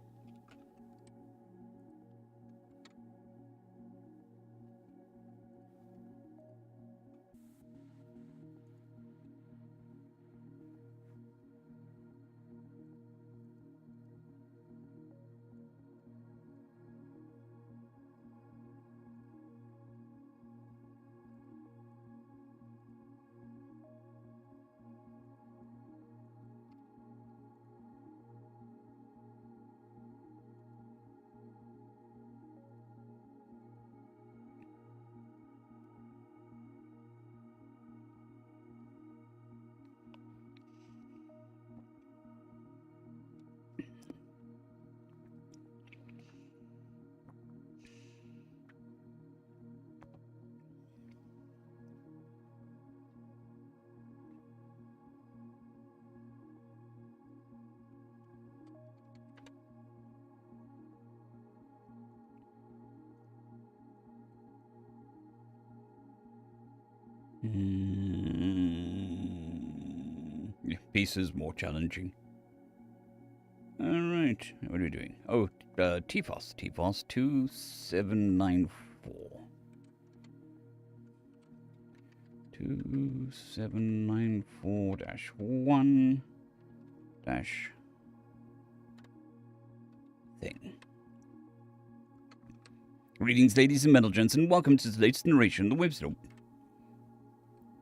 Yeah, peace is more challenging. Alright, what are we doing? Oh, TFOS 2794. 2794-1 dash thing. Greetings, ladies and gentlemen, and welcome to the latest narration of the website.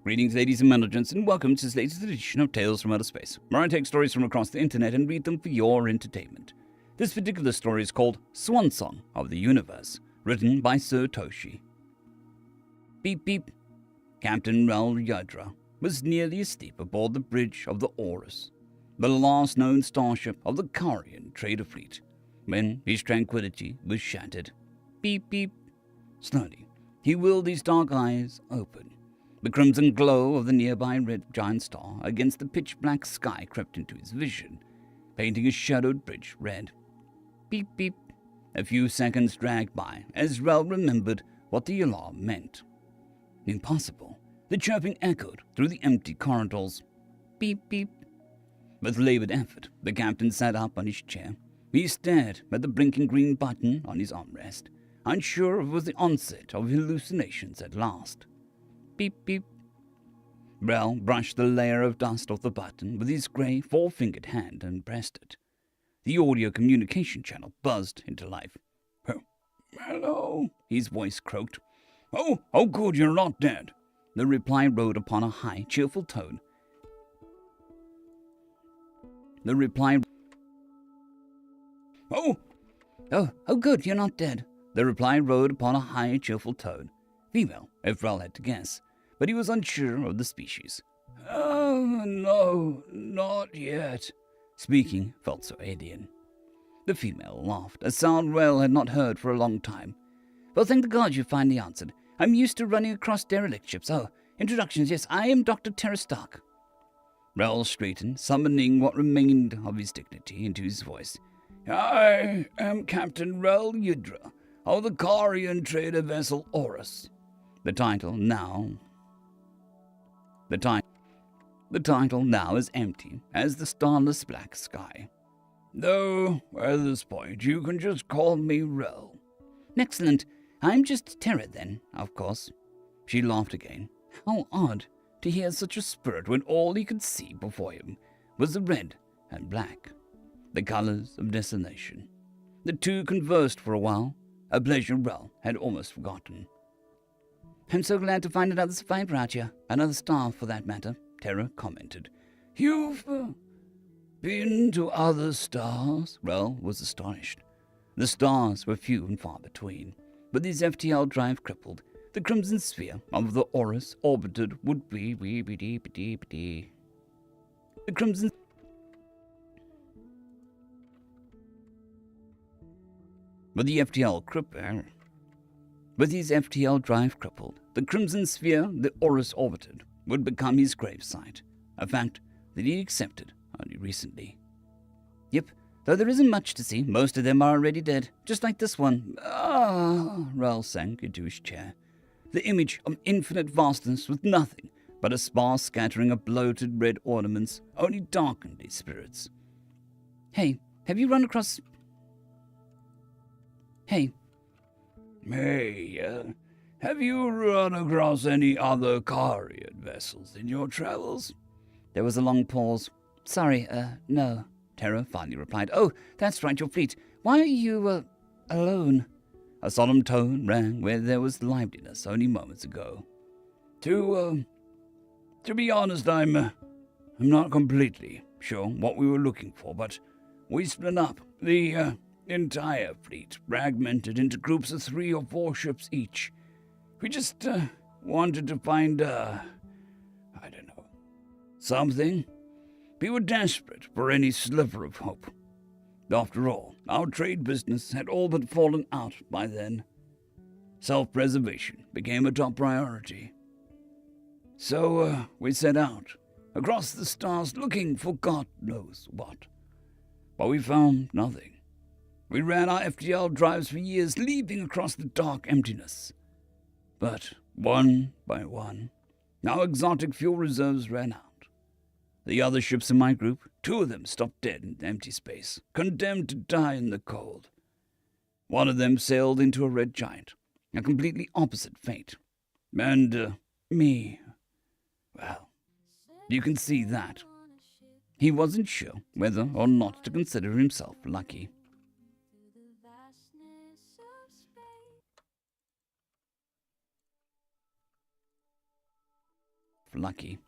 Greetings, ladies and gentlemen, and welcome to this latest edition of Tales from Outer Space, where I take stories from across the internet and read them for your entertainment. This particular story is called Swan Song of the Universe, written by Sir Toshi. Beep beep. Captain Rel Yudra was nearly asleep aboard the bridge of the Orus, the last known starship of the Karian trader fleet, when his tranquility was shattered. Beep beep. Slowly, he willed his dark eyes open. The crimson glow of the nearby red giant star against the pitch-black sky crept into his vision, painting a shadowed bridge red. Beep, beep. A few seconds dragged by as Rel remembered what the alarm meant. Impossible. The chirping echoed through the empty corridors. Beep, beep. With labored effort, the captain sat up on his chair. He stared at the blinking green button on his armrest, unsure if it was the onset of hallucinations at last. Beep, beep. Rel brushed the layer of dust off the button with his grey four-fingered hand and pressed it. The audio communication channel buzzed into life. Oh, hello, his voice croaked. Oh, good, you're not dead. The reply rode upon a high, cheerful tone. Oh, good, you're not dead. The reply rode upon a high, cheerful tone. Female, if Rel had to guess, but he was unsure of the species. Oh, no, not yet. Speaking felt so alien. The female laughed, a sound Rel had not heard for a long time. Well, thank the gods you finally answered. I'm used to running across derelict ships. Oh, introductions, yes, I am Dr. Terra Stark. Rel straightened, summoning what remained of his dignity into his voice. I am Captain Rel Yudra of the Karian trader vessel Orus. The title now is empty as the starless black sky. Though, at this point, you can just call me Rel. Excellent. I'm just Terra then, of course. She laughed again. How odd to hear such a spirit when all he could see before him was the red and black, the colors of desolation. The two conversed for a while, a pleasure Rel had almost forgotten. I'm so glad to find another survivor out here. Another star, for that matter, Terra commented. You've been to other stars? Rel was astonished. The stars were few and far between. With his FTL drive crippled, the crimson sphere of the Orus orbited would be the crimson. With his FTL drive crippled, the crimson sphere the Orus orbited would become his gravesite, a fact that he accepted only recently. Yep, though there isn't much to see, most of them are already dead, just like this one. Ah, Rel sank into his chair. The image of infinite vastness with nothing but a sparse scattering of bloated red ornaments only darkened his spirits. Hey, have you run across... Hey, have you run across any other Carian vessels in your travels? There was a long pause. Sorry, no, Terra finally replied. Oh, that's right, your fleet. Why are you, alone? A solemn tone rang where there was liveliness only moments ago. To be honest, I'm not completely sure what we were looking for, but we split up. The entire fleet fragmented into groups of 3 or 4 ships each. We just wanted to find, something. We were desperate for any sliver of hope. After all, our trade business had all but fallen out by then. Self-preservation became a top priority. So we set out, across the stars looking for God knows what. But we found nothing. We ran our FTL drives for years, leaping across the dark emptiness. But one by one, our exotic fuel reserves ran out. The other ships in my group, 2 of them stopped dead in empty space, condemned to die in the cold. One of them sailed into a red giant, a completely opposite fate. And me, well, you can see that. He wasn't sure whether or not to consider himself lucky. Lucky.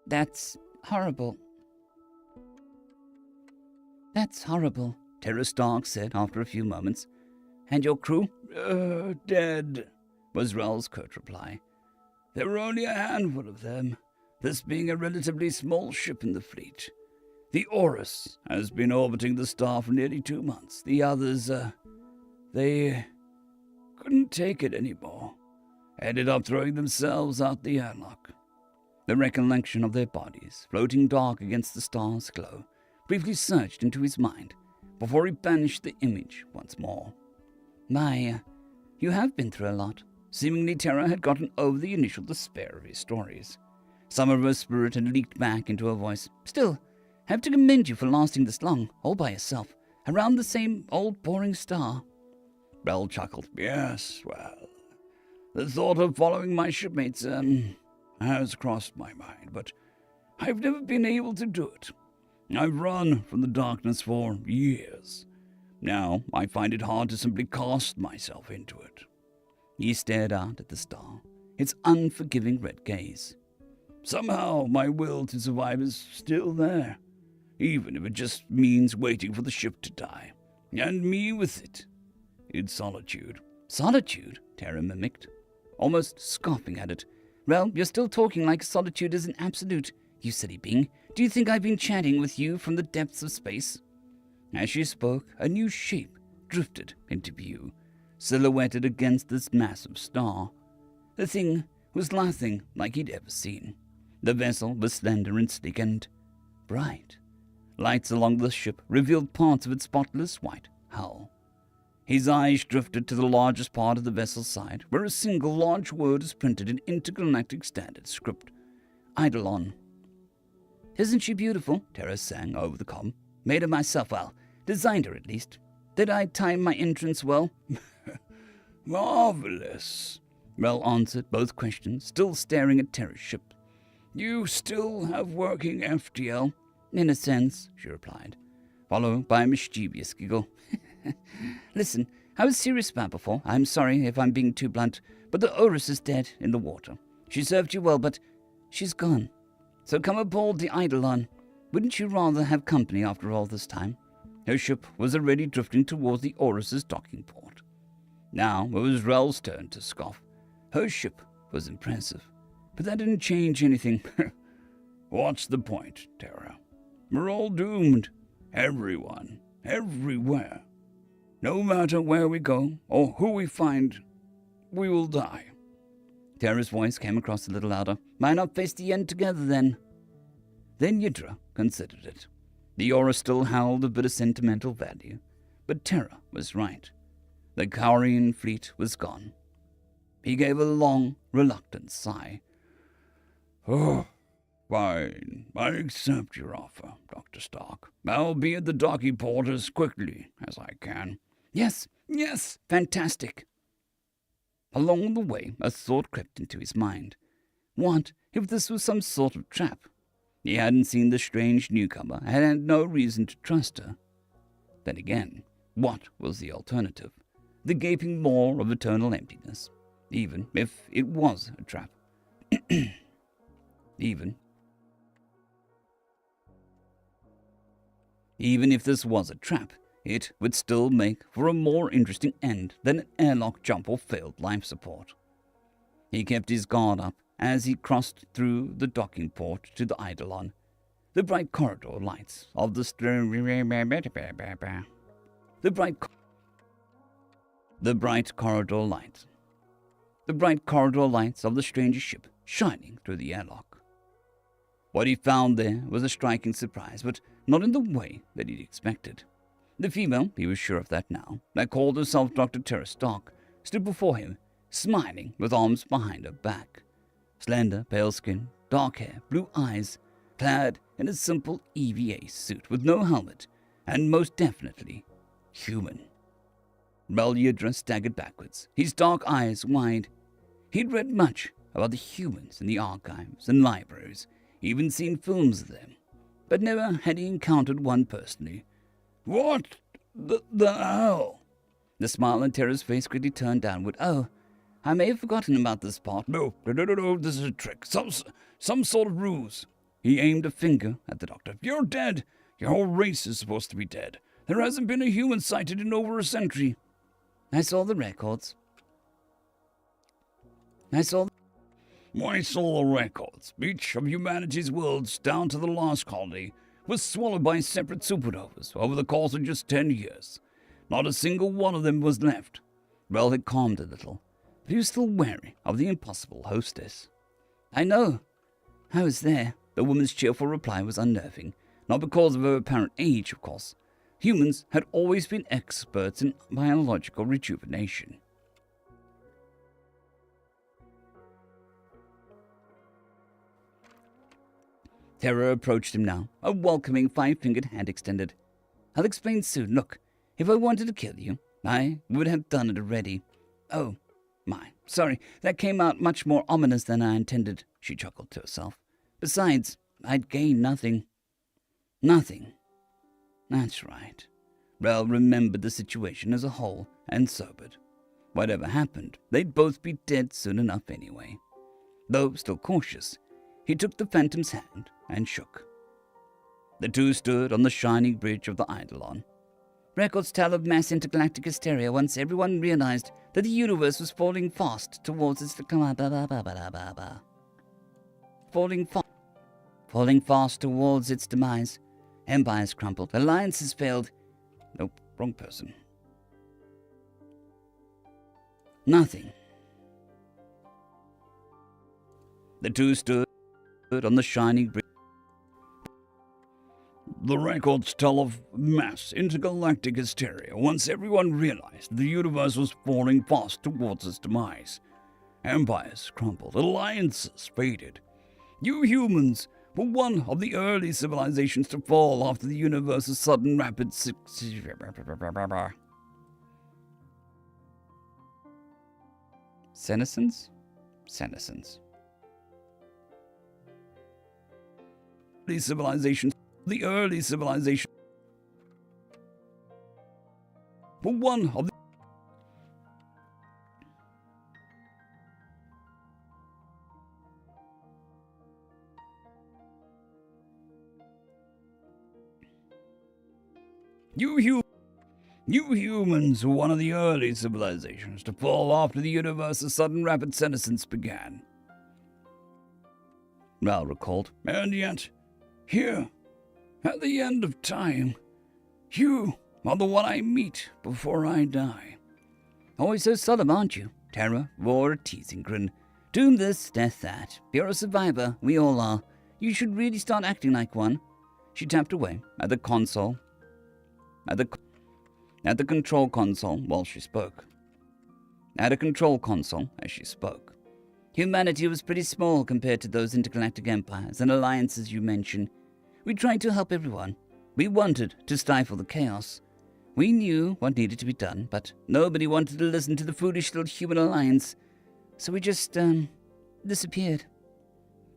That's horrible. That's horrible, Terra Stark said after a few moments. And your crew? Dead, was Rel's curt reply. There were only a handful of them, this being a relatively small ship in the fleet. The Orus has been orbiting the star for nearly 2 months. The others, they couldn't take it anymore. Ended up throwing themselves out the airlock. The recollection of their bodies, floating dark against the star's glow, briefly surged into his mind before he banished the image once more. My, you have been through a lot. Seemingly Terra had gotten over the initial despair of his stories. Some of her spirit had leaked back into her voice. Still, I have to commend you for lasting this long, all by yourself, around the same old boring star. Bell chuckled. Yes, well, the thought of following my shipmates, has crossed my mind, but I've never been able to do it. I've run from the darkness for years. Now I find it hard to simply cast myself into it. He stared out at the star, its unforgiving red gaze. Somehow my will to survive is still there, even if it just means waiting for the ship to die, and me with it, in solitude. Solitude? Terra mimicked, almost scoffing at it. Well, you're still talking like solitude is an absolute, you silly being. Do you think I've been chatting with you from the depths of space? As she spoke, a new shape drifted into view, silhouetted against this massive star. The thing was nothing like he'd ever seen. The vessel was slender and sleek and bright. Lights along the ship revealed parts of its spotless white hull. His eyes drifted to the largest part of the vessel's side, where a single large word is printed in intergalactic standard script. Eidolon. Isn't she beautiful? Terra sang over the comm. Made her myself, well, designed her at least. Did I time my entrance well? Marvelous, Rel answered both questions, still staring at Terra's ship. You still have working FTL? In a sense, she replied, followed by a mischievous giggle. Listen, I was serious about before. I'm sorry if I'm being too blunt, but the Orus is dead in the water. She served you well, but she's gone. So come aboard the Eidolon. Wouldn't you rather have company after all this time? Her ship was already drifting towards the Orus's docking port. Now it was Rel's turn to scoff. Her ship was impressive, but that didn't change anything. What's the point, Terra? We're all doomed. Everyone. Everywhere. No matter where we go or who we find, we will die. Terra's voice came across a little louder. Might not face the end together, then. Then Yidra considered it. The aura still held a bit of sentimental value, but Terra was right. The Kaurian fleet was gone. He gave a long, reluctant sigh. Oh, fine. I accept your offer, Dr. Stark. I'll be at the docking port as quickly as I can. Yes, fantastic. Along the way, a thought crept into his mind. What if this was some sort of trap? He hadn't seen the strange newcomer and had no reason to trust her. Then again, what was the alternative? The gaping maw of eternal emptiness, even if it was a trap. Even if this was a trap, it would still make for a more interesting end than an airlock jump or failed life support. He kept his guard up as he crossed through the docking port to the Eidolon. The bright corridor lights of the bright corridor lights of the stranger's ship shining through the airlock. What he found there was a striking surprise, but not in the way that he'd expected. The female, he was sure of that now, that called herself Dr. Terra Stark, stood before him, smiling with arms behind her back. Slender, pale skin, dark hair, blue eyes, clad in a simple EVA suit with no helmet, and most definitely human. Bel Yidra staggered backwards, his dark eyes wide. He'd read much about the humans in the archives and libraries, even seen films of them, but never had he encountered one personally. What the hell? The smile on Terra's face quickly turned downward. Oh, I may have forgotten about this part. No, this is a trick. Some sort of ruse. He aimed a finger at the doctor. You're dead. Your whole race is supposed to be dead. There hasn't been a human sighted in over a century. I saw the records. I saw the records. Each of humanity's worlds, down to the last colony, was swallowed by separate supernovas over the course of just 10 years. Not a single one of them was left. Rel had calmed a little, but he was still wary of the impossible hostess. I know. I was there. The woman's cheerful reply was unnerving, not because of her apparent age, of course. Humans had always been experts in biological rejuvenation. Terror approached him now, a welcoming five-fingered hand extended. I'll explain soon. Look, if I wanted to kill you, I would have done it already. Oh, my. Sorry, that came out much more ominous than I intended, she chuckled to herself. Besides, I'd gain nothing. Nothing. That's right. Rel remembered the situation as a whole and sobered. Whatever happened, they'd both be dead soon enough anyway. Though still cautious, he took the Phantom's hand and shook. The two stood on the shining bridge of the Eidolon. Records tell of mass intergalactic hysteria once everyone realized that the universe was falling fast towards its falling fast towards its demise. Empires crumbled, alliances failed. Nope, wrong person. Nothing. The two stood on the shining bridge. The records tell of mass intergalactic hysteria once everyone realized the universe was falling fast towards its demise. Empires crumbled, alliances faded. You humans were one of the early civilizations to fall after the universe's sudden rapid Senescence? The early civilization were one of the You humans were one of the early civilizations to fall after the universe's sudden rapid senescence began. Rel recalled. And yet, here, at the end of time, you or the one I meet before I die. Always so solemn, aren't you? Tara wore a teasing grin. Doom this, death that. You're a survivor, we all are. You should really start acting like one. She tapped away at the console, at the control console while she spoke. At a control console as she spoke. Humanity was pretty small compared to those intergalactic empires and alliances you mentioned. We tried to help everyone. We wanted to stifle the chaos. We knew what needed to be done, but nobody wanted to listen to the foolish little human alliance. So we just, disappeared.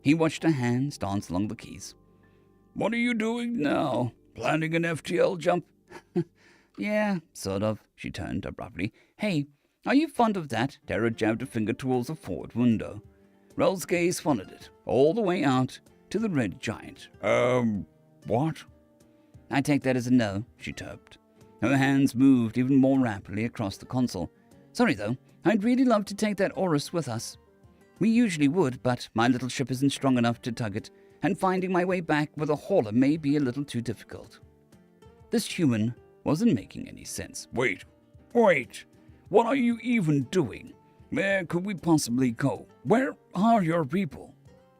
He watched her hands dance along the keys. What are you doing now? Planning an FTL jump? Yeah, sort of. She turned abruptly. Hey, are you fond of that? Tara jabbed a finger towards the forward window. Rel's gaze followed it, all the way out to the red giant. What? I take that as a no, she chirped. Her hands moved even more rapidly across the console. Sorry, though. I'd really love to take that Orus with us. We usually would, but my little ship isn't strong enough to tug it, and finding my way back with a hauler may be a little too difficult. This human wasn't making any sense. Wait. What are you even doing? Where could we possibly go? Where are your people?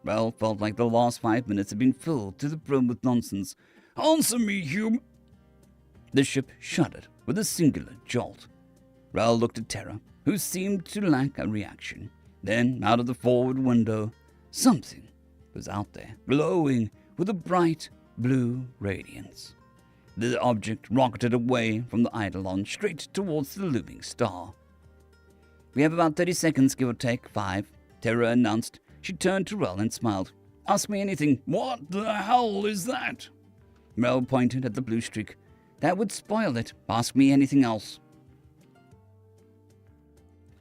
Rel felt like the last 5 minutes had been filled to the brim with nonsense. Answer me, human! The ship shuddered with a singular jolt. Rel looked at Terra, who seemed to lack a reaction. Then, out of the forward window, something was out there, glowing with a bright blue radiance. The object rocketed away from the Eidolon straight towards the looming star. We have about 30 seconds, give or take, 5, Terra announced. She turned to Rel and smiled. Ask me anything. What the hell is that? Rel pointed at the blue streak. That would spoil it. Ask me anything else.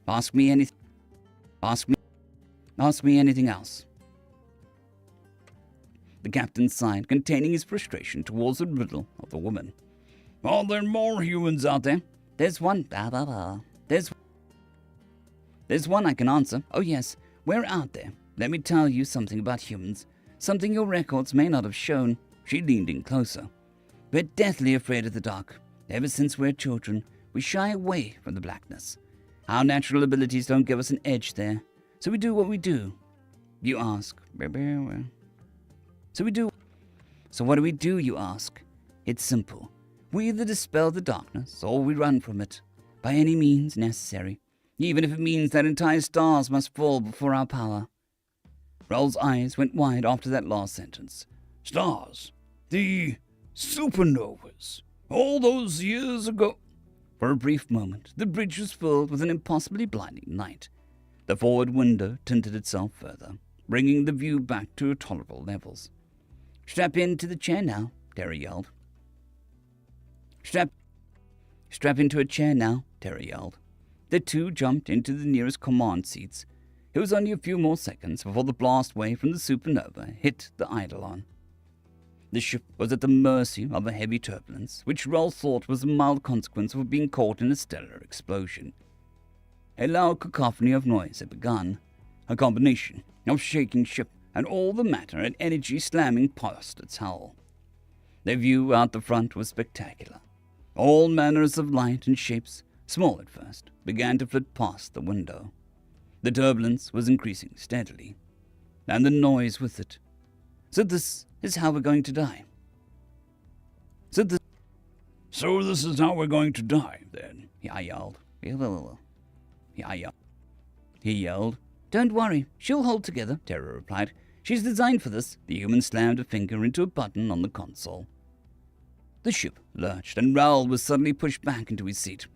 Ask me anything else. The captain sighed, containing his frustration towards the riddle of the woman. Are there more humans out there? There's one. There's one I can answer. Oh yes, we're out there. Let me tell you something about humans. Something your records may not have shown. She leaned in closer. We're deathly afraid of the dark. Ever since we're children, we shy away from the blackness. Our natural abilities don't give us an edge there. So we do what we do. You ask. So what do we do, you ask? It's simple. We either dispel the darkness or we run from it, by any means necessary, even if it means that entire stars must fall before our power. Rel's eyes went wide after that last sentence. Stars? The supernovas? All those years ago? For a brief moment, the bridge was filled with an impossibly blinding light. The forward window tinted itself further, bringing the view back to tolerable levels. Strap into the chair now, Terry yelled. Strap into a chair now, Terry yelled. The two jumped into the nearest command seats. It was only a few more seconds before the blast wave from the supernova hit the Eidolon. The ship was at the mercy of a heavy turbulence, which Rel thought was a mild consequence of being caught in a stellar explosion. A loud cacophony of noise had begun, a combination of shaking ship and all the matter and energy slamming past its hull. The view out the front was spectacular. All manners of light and shapes, small at first, began to flit past the window. The turbulence was increasing steadily, and the noise with it. So this is how we're going to die. So this is how we're going to die, then? I yelled. He yelled. Don't worry, she'll hold together, Terra replied. She's designed for this. The human slammed a finger into a button on the console. The ship lurched, and Raoul was suddenly pushed back into his seat.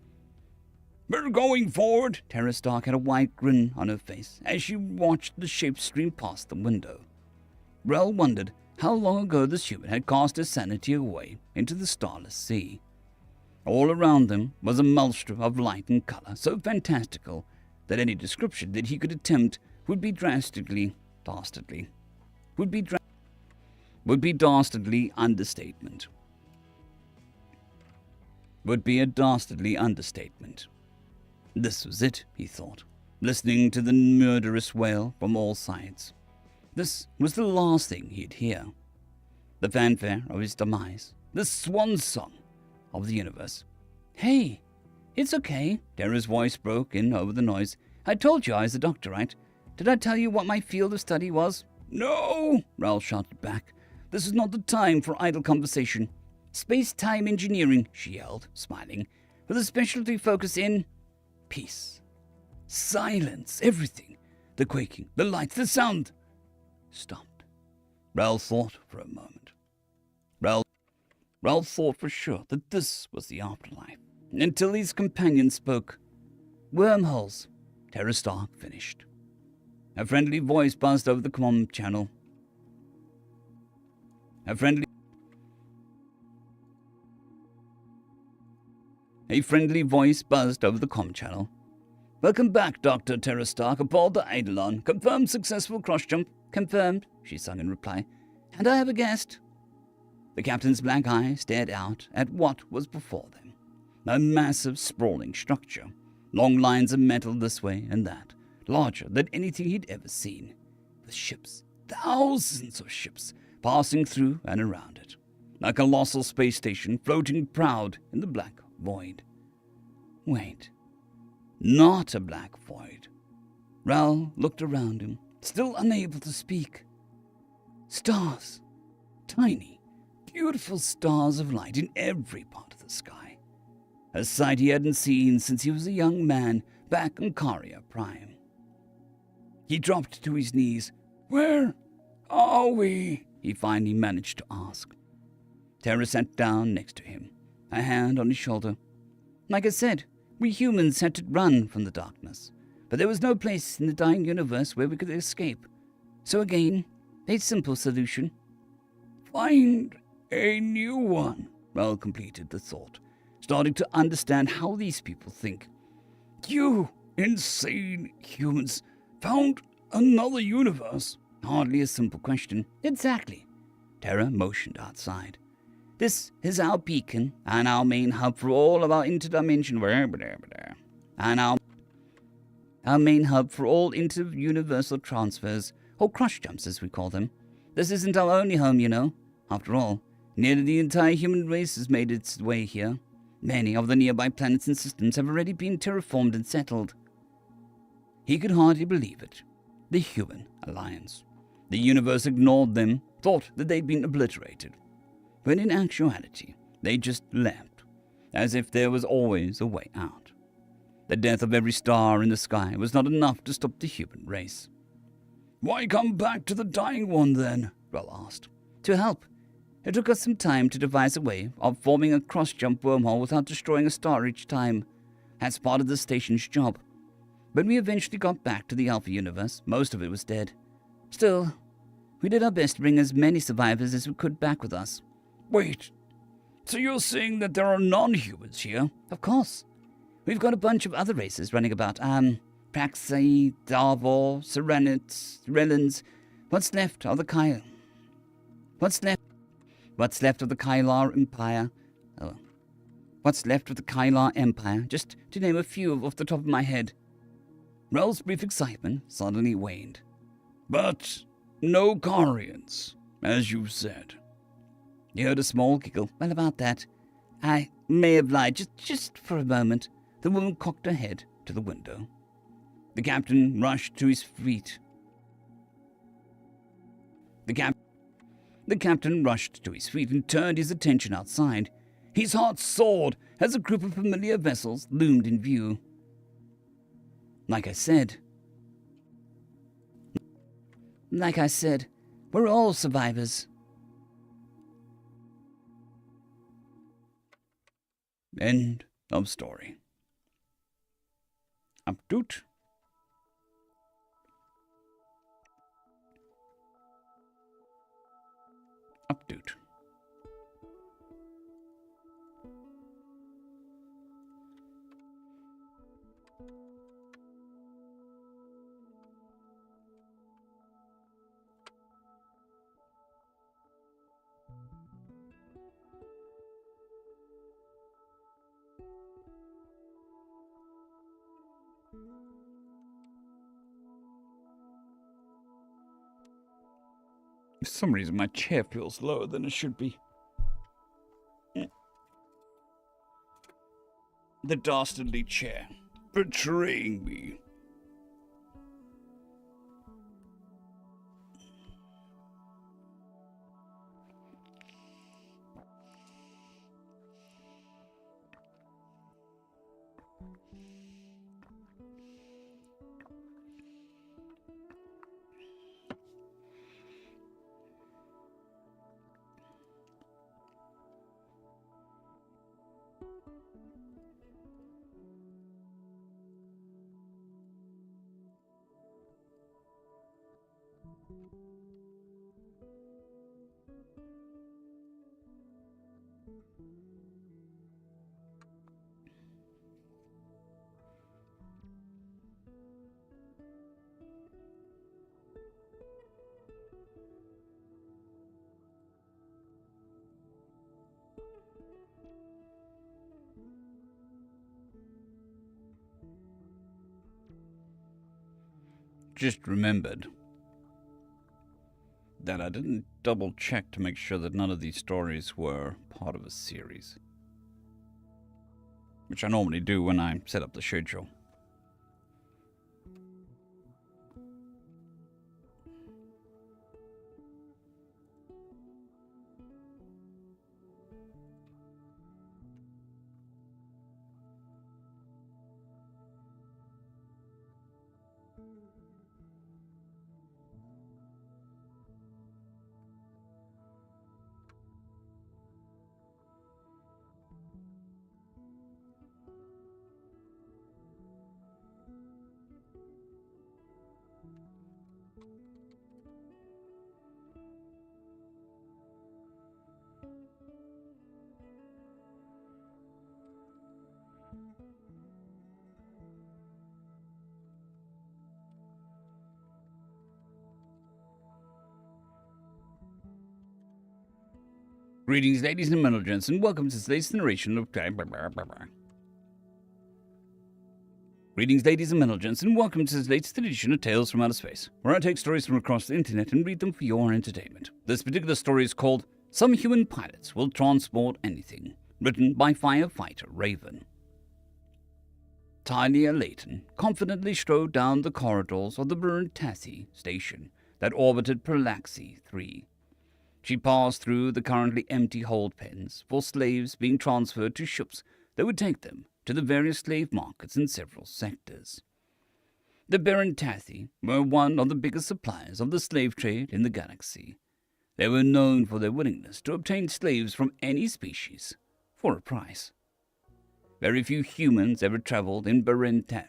We're going forward. Terra Stark had a wide grin on her face as she watched the shape stream past the window. Raoul wondered how long ago this human had cast her sanity away into the starless sea. All around them was a maelstrom of light and color, so fantastical that any description that he could attempt would be dastardly understatement. Would be a dastardly understatement. This was it, he thought, listening to the murderous wail from all sides. This was the last thing he'd hear. The fanfare of his demise, the swan song of the universe. Hey, it's okay, Tara's voice broke in over the noise. I told you I was a doctor, right? Did I tell you what my field of study was? No, Raoul shouted back. This is not the time for idle conversation. Space-time engineering, she yelled, smiling, with a specialty focus in peace. Silence, everything. The quaking, the lights, the sound. Stopped. Raoul thought for a moment. Raoul thought for sure that this was the afterlife, until his companion spoke. Wormholes, Tara Stark finished. A friendly voice buzzed over the comm channel. A friendly voice buzzed over the comm channel. Welcome back, Dr. Tara Stark, aboard the Eidolon. Confirmed successful cross-jump. Confirmed, she sung in reply. And I have a guest. The captain's black eye stared out at what was before them. A massive, sprawling structure. Long lines of metal this way and that. Larger than anything he'd ever seen. With ships, thousands of ships, passing through and around it. A colossal space station floating proud in the black void. Wait. Not a black void. Raoul looked around him, still unable to speak. Stars. Tiny, beautiful stars of light in every part of the sky. A sight he hadn't seen since he was a young man back on Caria Prime. He dropped to his knees. Where are we? He finally managed to ask. Tara sat down next to him, a hand on his shoulder. Like I said, we humans had to run from the darkness, but there was no place in the dying universe where we could escape. So again, a simple solution. Find a new one, Raoul completed the thought, starting to understand how these people think. You insane humans found another universe. Hardly a simple question. Exactly. Tara motioned outside. This is our beacon and our main hub for all of our interdimensional and our main hub for all inter-universal transfers, or crush jumps as we call them. This isn't our only home, you know. After all, nearly the entire human race has made its way here. Many of the nearby planets and systems have already been terraformed and settled. He could hardly believe it. The Human Alliance. The universe ignored them, thought that they'd been obliterated. When in actuality, they just left, as if there was always a way out. The death of every star in the sky was not enough to stop the human race. Why come back to the dying one, then? Raoul asked. To help. It took us some time to devise a way of forming a cross-jump wormhole without destroying a star each time. That's part of the station's job. When we eventually got back to the Alpha universe, most of it was dead. Still, we did our best to bring as many survivors as we could back with us. Wait, so you're saying that there are non-humans here? Of course. We've got a bunch of other races running about. Praxi, Darvor, Serenits, Relans. What's left of the Kylar Empire? Oh. What's left of the Kylar Empire, just to name a few off the top of my head. Raoul's brief excitement suddenly waned. But no Carians, as you said. He heard a small giggle. Well, about that, I may have lied just for a moment. The woman cocked her head to the window. The captain rushed to his feet. The captain rushed to his feet and turned his attention outside. His heart soared as a group of familiar vessels loomed in view. Like I said, we're all survivors. End of story. Updoot. Updoot. For some reason, my chair feels lower than it should be. the dastardly chair, betraying me. Just remembered that I didn't double check to make sure that none of these stories were part of a series, which I normally do when I set up the schedule. Greetings, ladies and gentlemen, and welcome to today's narration of... Greetings, ladies and gentlemen, and welcome to the latest edition of Tales from Outer Space, where I take stories from across the internet and read them for your entertainment. This particular story is called Some Human Pilots Will Transport Anything, written by firefighter Raven. Talia Layton confidently strode down the corridors of the Buruntassi station that orbited Parallaxi 3. She passed through the currently empty hold pens for slaves being transferred to ships that would take them to the various slave markets in several sectors. The Buruntassi were one of the biggest suppliers of the slave trade in the galaxy. They were known for their willingness to obtain slaves from any species for a price. Very few humans ever traveled in Buruntassi.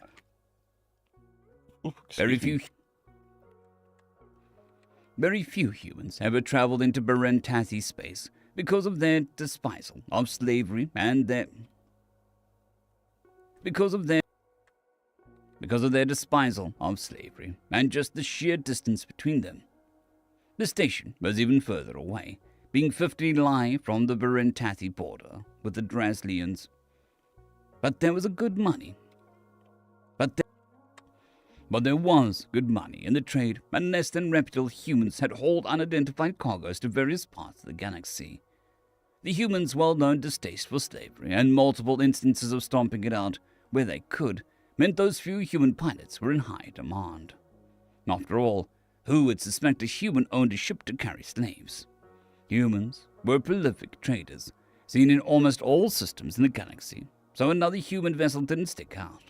Very few humans ever traveled into Buruntassi space because of their despisal of slavery and because of their despisal of slavery and just the sheer distance between them. The station was even further away, being 50 li from the Buruntassi border with the Draslians. But there was good money in the trade, and less than reputable humans had hauled unidentified cargoes to various parts of the galaxy. The humans' well-known distaste for slavery and multiple instances of stomping it out where they could meant those few human pilots were in high demand. After all, who would suspect a human owned a ship to carry slaves? Humans were prolific traders, seen in almost all systems in the galaxy, so another human vessel didn't stick out.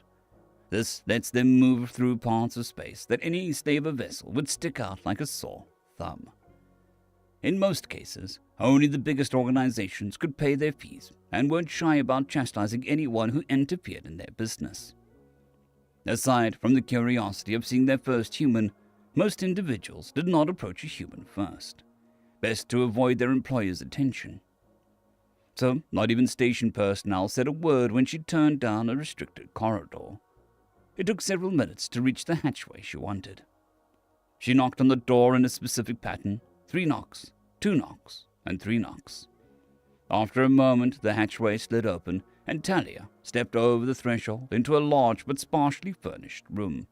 This lets them move through parts of space that any slaver vessel would stick out like a sore thumb. In most cases, only the biggest organizations could pay their fees and weren't shy about chastising anyone who interfered in their business. Aside from the curiosity of seeing their first human, most individuals did not approach a human first, best to avoid their employer's attention. So, not even station personnel said a word when she turned down a restricted corridor. It took several minutes to reach the hatchway she wanted. She knocked on the door in a specific pattern, 3 knocks, 2 knocks, and 3 knocks. After a moment, the hatchway slid open, and Talia stepped over the threshold into a large but sparsely furnished room.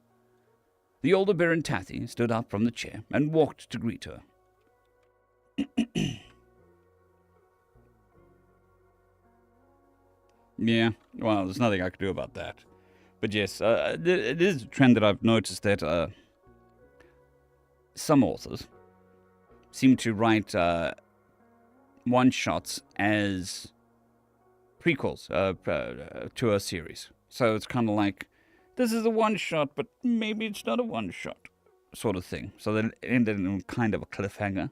The older Buruntassi stood up from the chair and walked to greet her. Yeah, well, there's nothing I can do about that. But yes, it is a trend that I've noticed that some authors seem to write one-shots as prequels to a series. So it's kind of like, this is a one-shot, but maybe it's not a one-shot sort of thing. So they end it in kind of a cliffhanger,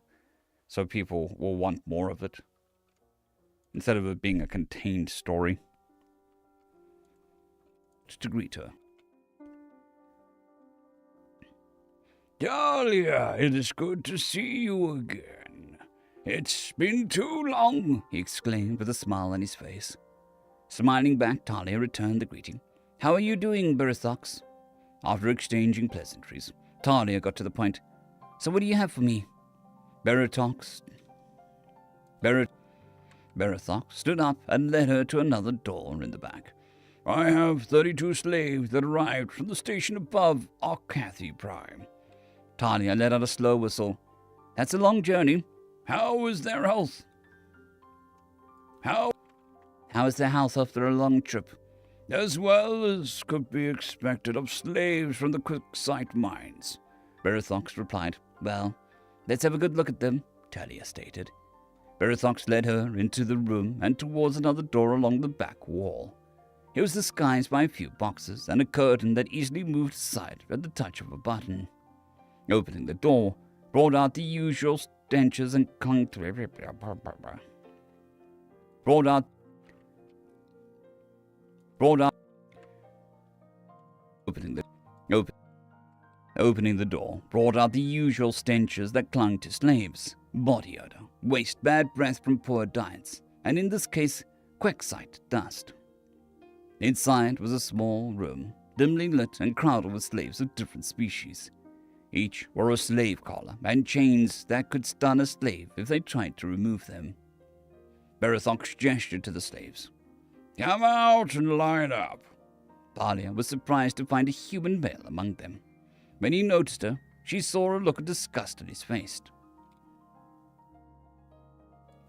so people will want more of it, instead of it being a contained story. Just to greet her. Dahlia, it is good to see you again. It's been too long, he exclaimed with a smile on his face. Smiling back, Talia returned the greeting. How are you doing, Berethox? After exchanging pleasantries, Talia got to the point. So what do you have for me? Berethox stood up and led her to another door in the back. I have 32 slaves that arrived from the station above Arcathy Prime. Talia let out a slow whistle. That's a long journey. How is their health? How is their health after a long trip? As well as could be expected of slaves from the Quicksite mines, Berethox replied. Well, let's have a good look at them, Talia stated. Berethox led her into the room and towards another door along the back wall. It was disguised by a few boxes and a curtain that easily moved aside at the touch of a button. Opening the door brought out the usual stenches and Opening the door brought out the usual stenches that clung to slaves: body odor, waste, bad breath from poor diets, and in this case, Quacksite dust. Inside was a small room, dimly lit and crowded with slaves of different species. Each wore a slave collar and chains that could stun a slave if they tried to remove them. Berethox gestured to the slaves. Come out and line up. Talia was surprised to find a human male among them. When he noticed her, she saw a look of disgust on his face.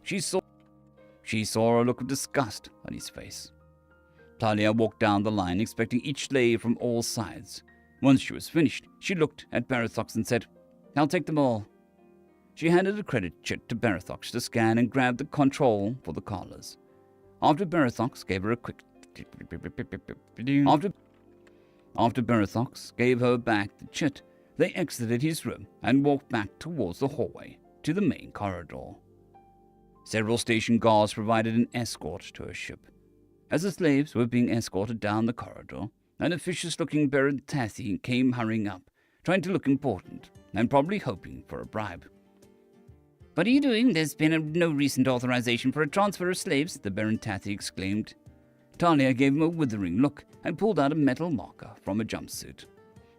She saw a look of disgust on his face. Talia walked down the line, expecting each slave from all sides. Once she was finished, she looked at Berethox and said, I'll take them all. She handed a credit chit to Berethox to scan and grabbed the control for the collars. After Berethox gave her a quick... After Berethox gave her back the chit, they exited his room and walked back towards the hallway to the main corridor. Several station guards provided an escort to her ship. As the slaves were being escorted down the corridor, an officious-looking Berentathy came hurrying up, trying to look important, and probably hoping for a bribe. What are you doing? There's been no recent authorization for a transfer of slaves, the Berentathy exclaimed. Talia gave him a withering look and pulled out a metal marker from a jumpsuit.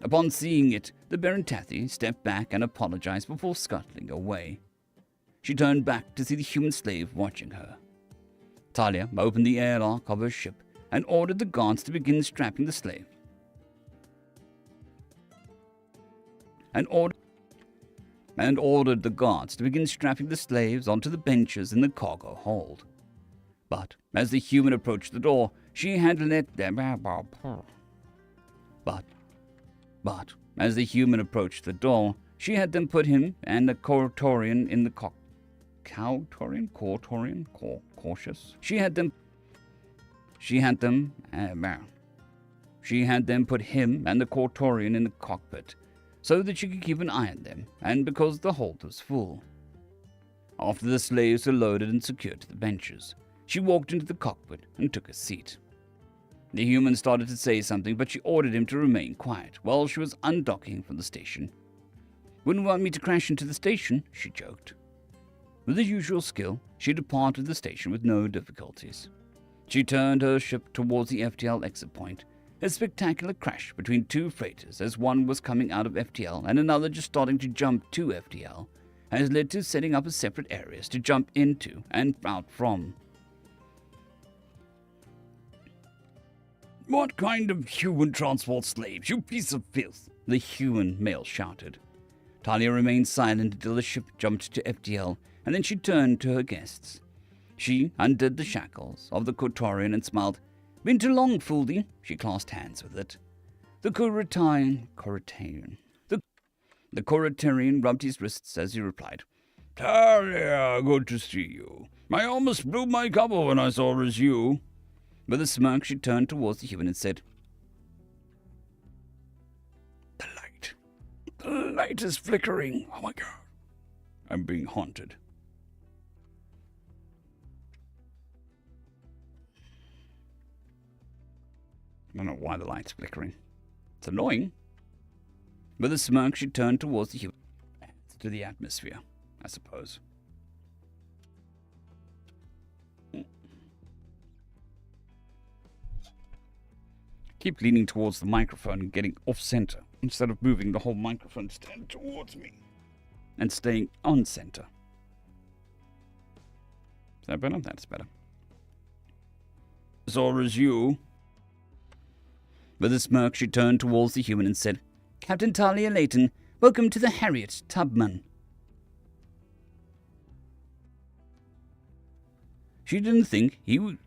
Upon seeing it, the Berentathy stepped back and apologized before scuttling away. She turned back to see the human slave watching her. Talia opened the airlock of her ship and ordered the guards to begin strapping the slave. Ordered the guards to begin strapping the slaves onto the benches in the cargo hold. But as the human approached the door, she had let them... But as the human approached the door, she had them put him and the Cortorian in the cautious. She had them put him and the Cortorian in the cockpit, so that she could keep an eye on them, and because the hold was full. After the slaves were loaded and secured to the benches, she walked into the cockpit and took a seat. The human started to say something, but she ordered him to remain quiet while she was undocking from the station. Wouldn't want me to crash into the station, she joked. With her usual skill, she departed the station with no difficulties. She turned her ship towards the FTL exit point. A spectacular crash between two freighters as one was coming out of FTL and another just starting to jump to FTL has led to setting up separate areas to jump into and out from. What kind of human transport slaves, you piece of filth? The human male shouted. Talia remained silent until the ship jumped to FTL, and then she turned to her guests. She undid the shackles of the Kotorian and smiled. Been too long, Fuldy. She clasped hands with it. The Coritarian rubbed his wrists as he replied, Talia, good to see you. I almost blew my cover when I saw it was you. With a smirk, she turned towards the human and said, The light. The light is flickering. Oh my god. I'm being haunted. I don't know why the light's flickering. It's annoying. With a smirk, she turned towards the human, to the atmosphere, I suppose. Keep leaning towards the microphone and getting off-center, instead of moving the whole microphone stand towards me and staying on-center. Is that better? That's better. As all as you. With a smirk, she turned towards the human and said, Captain Talia Layton, welcome to the Harriet Tubman. She didn't think he would...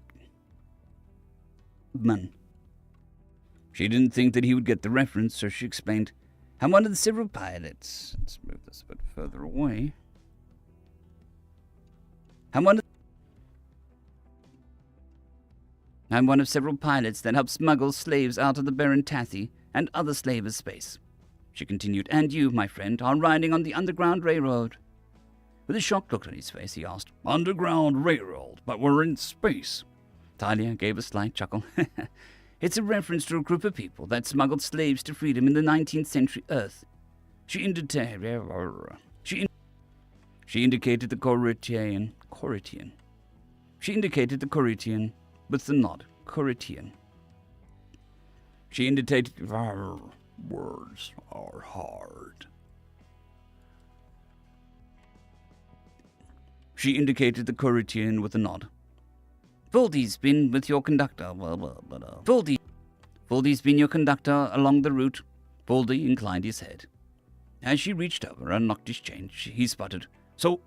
She didn't think that he would get the reference, so she explained, I'm one of the several pilots. Let's move this a bit further away. I'm one of several pilots that help smuggle slaves out of the barren Tathy and other slavers' space. She continued, and you, my friend, are riding on the Underground Railroad. With a shocked look on his face, he asked, Underground Railroad, but we're in space. Talia gave a slight chuckle. It's a reference to a group of people that smuggled slaves to freedom in the 19th century Earth. She indicated the Coritian. She indicated the Coritian with the nod. Coritian. She indicated... Words are hard. She indicated the Coritian with a nod. Fuldy's been with your conductor. Fuldy's been your conductor along the route. Fuldy inclined his head. As she reached over and knocked his chain, he sputtered, So,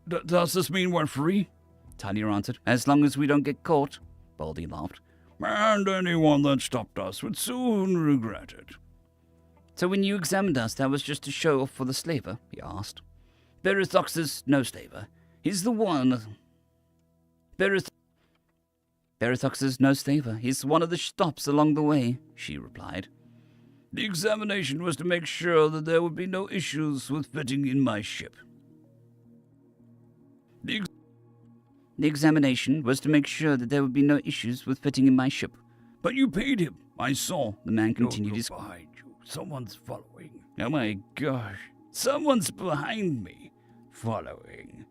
does this mean we're free? Talia answered, As long as we don't get caught. Baldy laughed. And anyone that stopped us would soon regret it. So when you examined us, that was just a show off for the slaver? He asked. Berithox's no slaver. He's the one... Berithox's no slaver. He's one of the stops along the way, she replied. The examination was to make sure that there would be no issues with fitting in my ship. The examination was to make sure that there would be no issues with fitting in my ship. But you paid him. I saw. The man continued his... behind you. Someone's following. Oh my gosh. Someone's behind me. Following.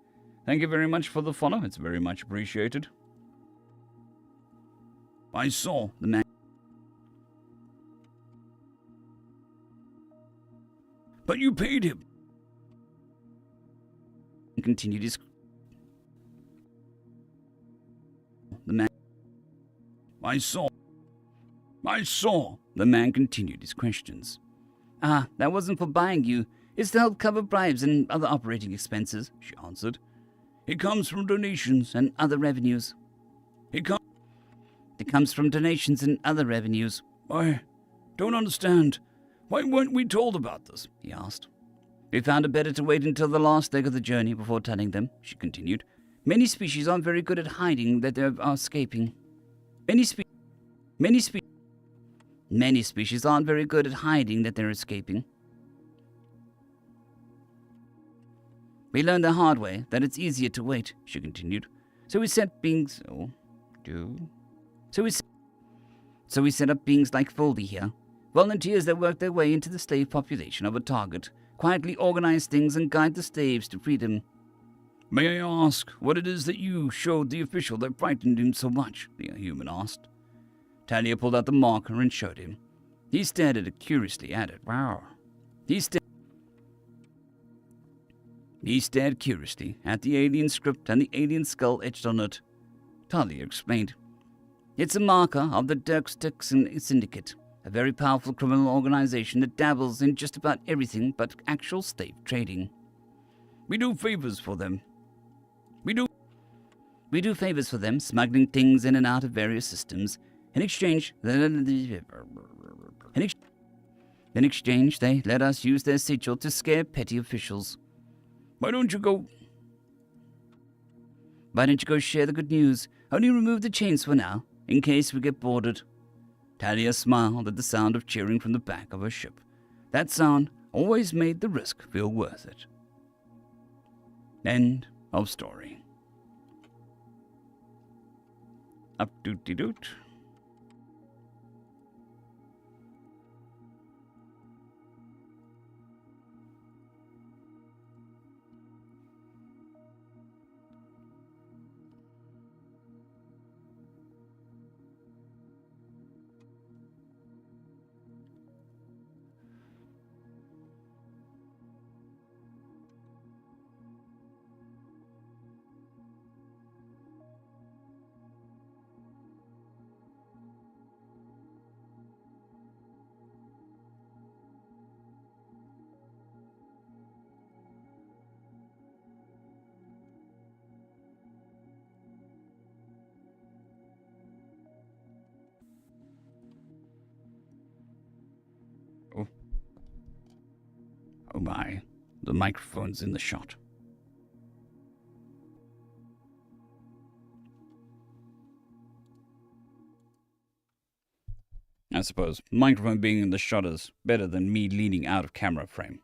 Thank you very much for the follow. It's very much appreciated. I saw. The man... But you paid him. Continued his... The man... I saw. The man continued his questions. Ah, that wasn't for buying you. It's to help cover bribes and other operating expenses, she answered. It comes from donations and other revenues. It comes from donations and other revenues. I don't understand. Why weren't we told about this? He asked. We found it better to wait until the last leg of the journey before telling them, she continued. Many species aren't very good at hiding that they are escaping. Many species aren't very good at hiding that they're escaping. We learned the hard way that it's easier to wait, she continued. So we set up beings like Foldy here, volunteers that work their way into the slave population of a target, quietly organize things and guide the slaves to freedom. May I ask what it is that you showed the official that frightened him so much? The human asked. Talia pulled out the marker and showed him. He stared at it curiously at it. Wow. He stared curiously at the alien script and the alien skull etched on it. Talia explained. It's a marker of the Dirkstixen Syndicate, a very powerful criminal organization that dabbles in just about everything but actual slave trading. We do favors for them. We We do favors for them, smuggling things in and out of various systems. In exchange, they let us use their sigil to scare petty officials. Why don't you go share the good news? Only remove the chains for now, in case we get boarded. Talia smiled at the sound of cheering from the back of her ship. That sound always made the risk feel worth it. End of story. Up-doot-de-doot. Oh my, the microphone's in the shot. I suppose microphone being in the shot is better than me leaning out of camera frame.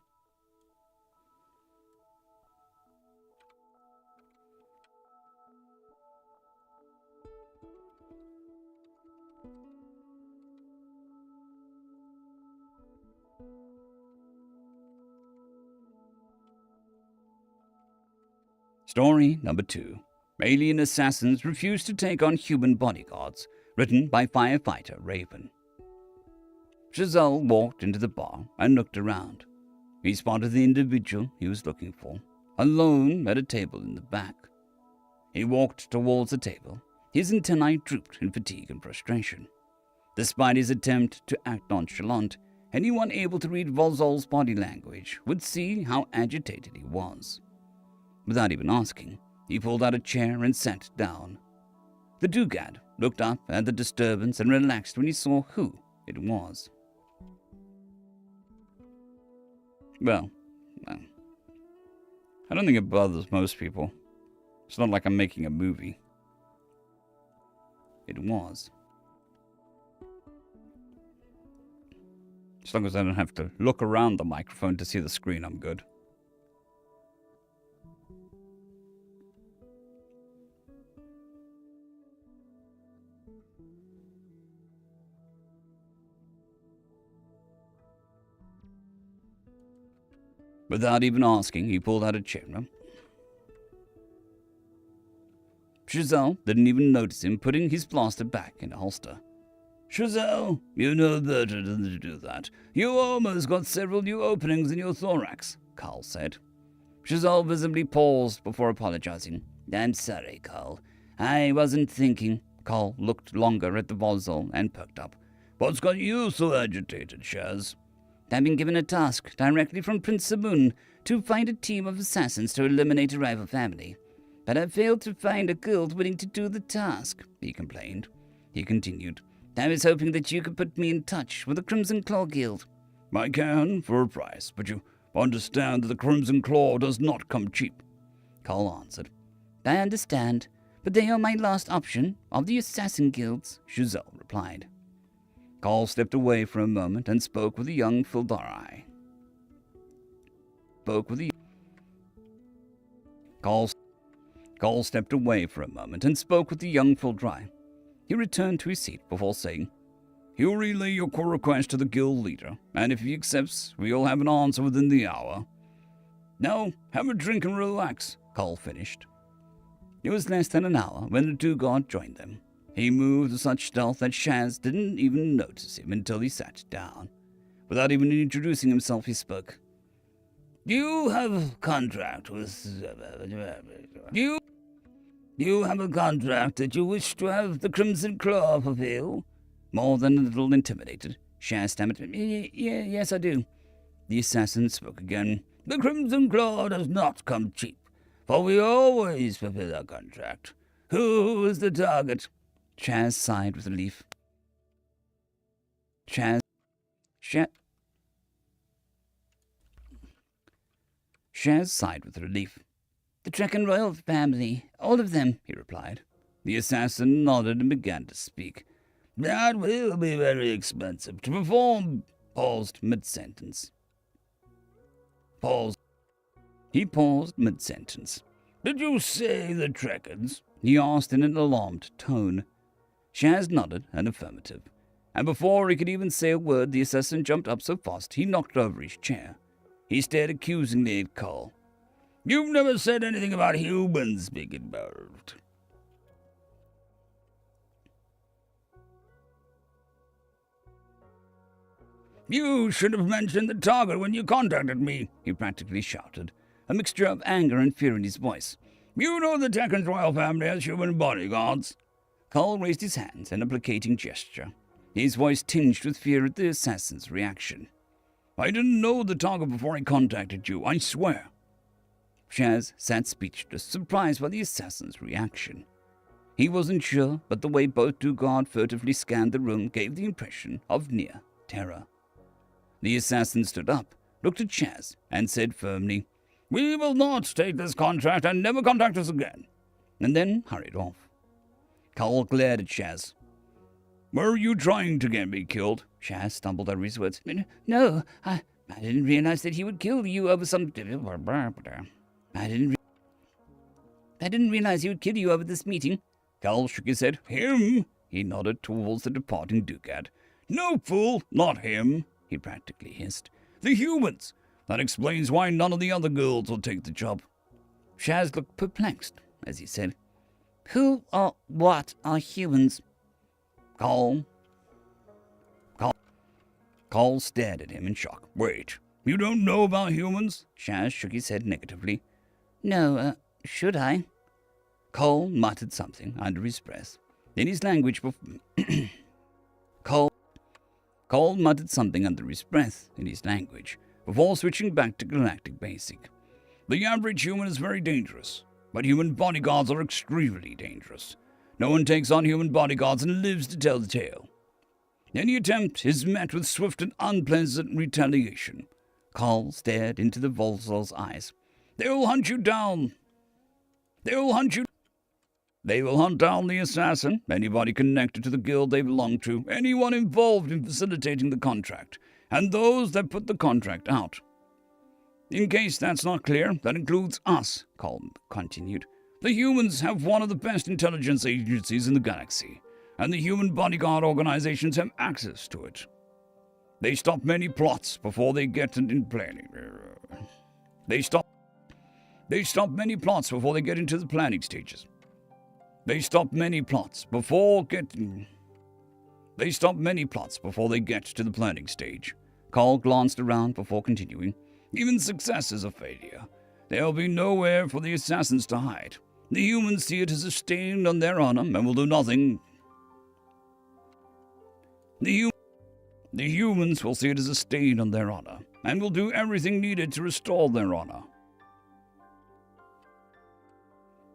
Story number 2. Alien assassins refuse to take on human bodyguards. Written by firefighter Raven. Giselle walked into the bar and looked around. He spotted the individual he was looking for, alone at a table in the back. He walked towards the table, his antennae drooped in fatigue and frustration. Despite his attempt to act nonchalant, anyone able to read Volzol's body language would see how agitated he was. Without even asking, he pulled out a chair and sat down. The Dugad looked up at the disturbance and relaxed when he saw who it was. Well, I don't think it bothers most people. It's not like I'm making a movie. It was. As long as I don't have to look around the microphone to see the screen, I'm good. Without even asking, he pulled out a chair. Giselle didn't even notice him putting his blaster back in a holster. Giselle, you know better than to do that. You almost got several new openings in your thorax, Carl said. Giselle visibly paused before apologizing. I'm sorry, Carl. I wasn't thinking. Carl looked longer at the Volzol and perked up. What's got you so agitated, Shaz? I've been given a task directly from Prince Samun to find a team of assassins to eliminate a rival family. But I failed to find a guild willing to do the task, he complained. He continued, I was hoping that you could put me in touch with the Crimson Claw Guild. I can, for a price, but you understand that the Crimson Claw does not come cheap, Carl answered. I understand, but they are my last option of the assassin guilds, Giselle replied. Carl stepped away for a moment and spoke with the young Fildarai. Carl stepped away for a moment and spoke with the young Fildarai. He returned to his seat before saying, He'll relay your core request to the guild leader, and if he accepts, we'll have an answer within the hour. Now, have a drink and relax, Carl finished. It was less than an hour when the Dugard joined them. He moved with such stealth that Shaz didn't even notice him until he sat down. Without even introducing himself, he spoke. You have a contract with... You have a contract that you wish to have the Crimson Claw fulfill? More than a little intimidated, Shaz stammered. Yes, I do. The assassin spoke again. The Crimson Claw does not come cheap, for we always fulfill our contract. Who is the target? Chaz sighed with relief. Chaz sighed with relief. The Draken royal family, all of them, he replied. The assassin nodded and began to speak. That will be very expensive to perform. Paused mid-sentence. He paused mid-sentence. Did you say the Drakens? He asked in an alarmed tone. Shaz nodded an affirmative, and before he could even say a word, the assassin jumped up so fast he knocked over his chair. He stared accusingly at Cole. You've never said anything about humans being involved. You should have mentioned the target when you contacted me, he practically shouted, a mixture of anger and fear in his voice. You know the Tekken's royal family has human bodyguards. Cole raised his hands in a placating gesture, his voice tinged with fear at the assassin's reaction. I didn't know the target before I contacted you, I swear. Shaz sat speechless, surprised by the assassin's reaction. He wasn't sure, but the way both Dugard furtively scanned the room gave the impression of near terror. The assassin stood up, looked at Chaz, and said firmly, We will not take this contract and never contact us again, and then hurried off. Cole glared at Chaz. Were you trying to get me killed? Chaz stumbled over his words. No, I didn't realize that he would kill you over some... I didn't realize he would kill you over this meeting. Cole shook his head. Him? He nodded towards the departing Ducat. No, fool, not him, he practically hissed. The humans. That explains why none of the other girls will take the job. Shaz looked perplexed as he said, Who or what are humans? Cole stared at him in shock. Wait, you don't know about humans? Shaz shook his head negatively. No, should I? Cole muttered something under his breath. In his language Cole muttered something under his breath in his language before switching back to Galactic Basic. The average human is very dangerous, but human bodyguards are extremely dangerous. No one takes on human bodyguards and lives to tell the tale. Any attempt is met with swift and unpleasant retaliation. Cole stared into the Volsol's eyes. They will hunt you down. They will hunt down the assassin, anybody connected to the guild they belong to, anyone involved in facilitating the contract, and those that put the contract out. In case that's not clear, that includes us, Cole continued. The humans have one of the best intelligence agencies in the galaxy, and the human bodyguard organizations have access to it. They stop many plots before they get in planning. They stop many plots before they get into the planning stages. They stop many plots before they get to the planning stage. Cole glanced around before continuing. Even success is a failure. There will be nowhere for the assassins to hide. The humans see it as a stain on their honor and will do nothing. The humans will see it as a stain on their honor and will do everything needed to restore their honor.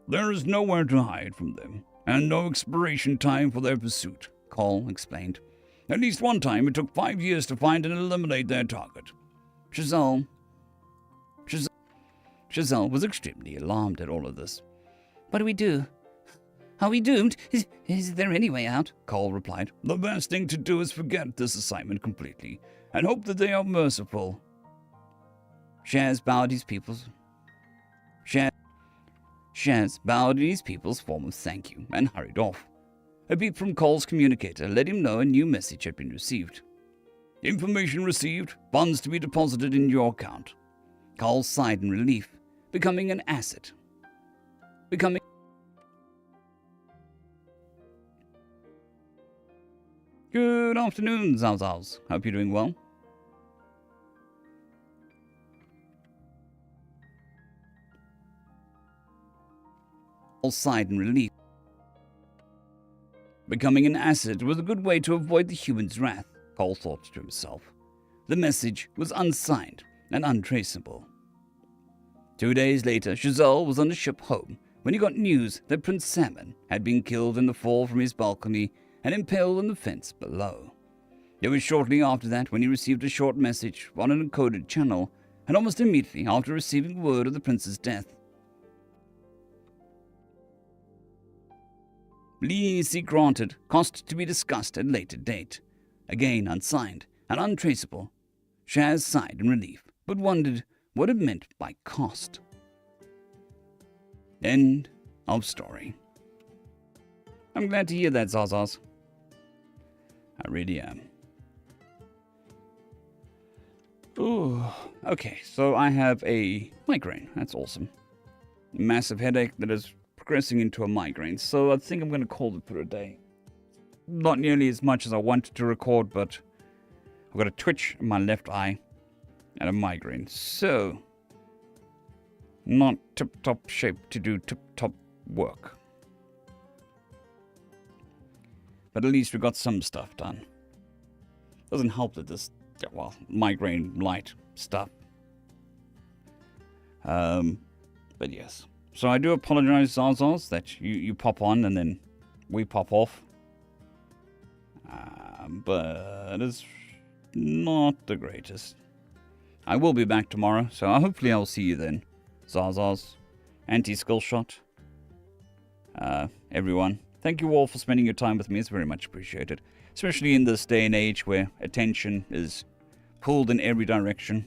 There is nowhere to hide from them, and no expiration time for their pursuit, Cole explained. At least one time it took 5 years to find and eliminate their target. Chazal was extremely alarmed at all of this. What do we do? Are we doomed? Is there any way out? Cole replied. The best thing to do is forget this assignment completely, and hope that they are merciful. Shaz bowed his people's form of thank you and hurried off. A beep from Cole's communicator let him know a new message had been received. Information received, funds to be deposited in your account. Cole sighed in relief, becoming an asset. Good afternoon, Zao. Hope you're doing well. Cole sighed in relief. Becoming an asset was a good way to avoid the human's wrath, Cole thought to himself. The message was unsigned and untraceable. 2 days later, Chazal was on a ship home when he got news that Prince Salmon had been killed in the fall from his balcony and impaled on the fence below. It was shortly after that when he received a short message on an encoded channel, and almost immediately after receiving word of the prince's death. Leniency granted, cost to be discussed at later date. Again unsigned and untraceable. Shaz sighed in relief, but wondered what it meant by cost. End of story. I'm glad to hear that, Zazaz. I really am. Ooh, okay, so I have a migraine. That's awesome. Massive headache that is progressing into a migraine, so I think I'm going to call it for a day. Not nearly as much as I wanted to record, but I've got a twitch in my left eye and a migraine, so not tip-top shape to do tip-top work. But at least we got some stuff done. Doesn't help that this, well, migraine light stuff. But yes. So I do apologize, Zazaz, that you pop on and then we pop off. But it's not the greatest. I will be back tomorrow, so hopefully I'll see you then. Zazaz, Anti-Skill Shot, everyone. Thank you all for spending your time with me. It's very much appreciated. Especially in this day and age where attention is pulled in every direction.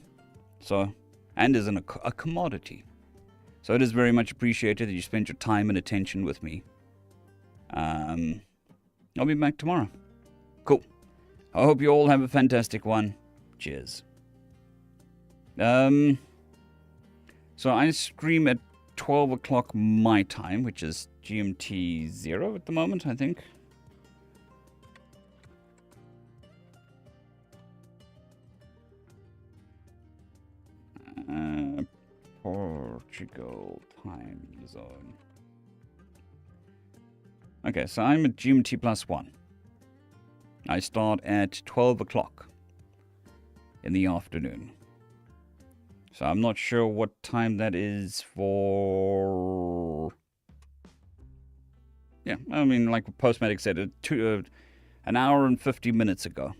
So, and is a commodity. So it is very much appreciated that you spend your time and attention with me. I'll be back tomorrow. Cool. I hope you all have a fantastic one. Cheers. So I stream at 12 o'clock my time, which is GMT 0 at the moment, I think. Portugal time zone. Okay, so I'm at GMT +1. I start at 12 o'clock in the afternoon. So I'm not sure what time that is for... Yeah, I mean, like Postmatic said, an hour and 50 minutes ago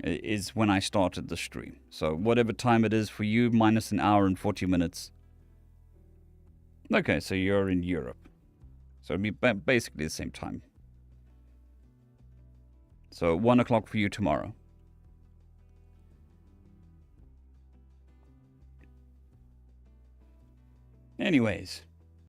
is when I started the stream. So whatever time it is for you, minus an hour and 40 minutes. Okay, so you're in Europe. So it'd be basically the same time. So 1 o'clock for you tomorrow. Anyways,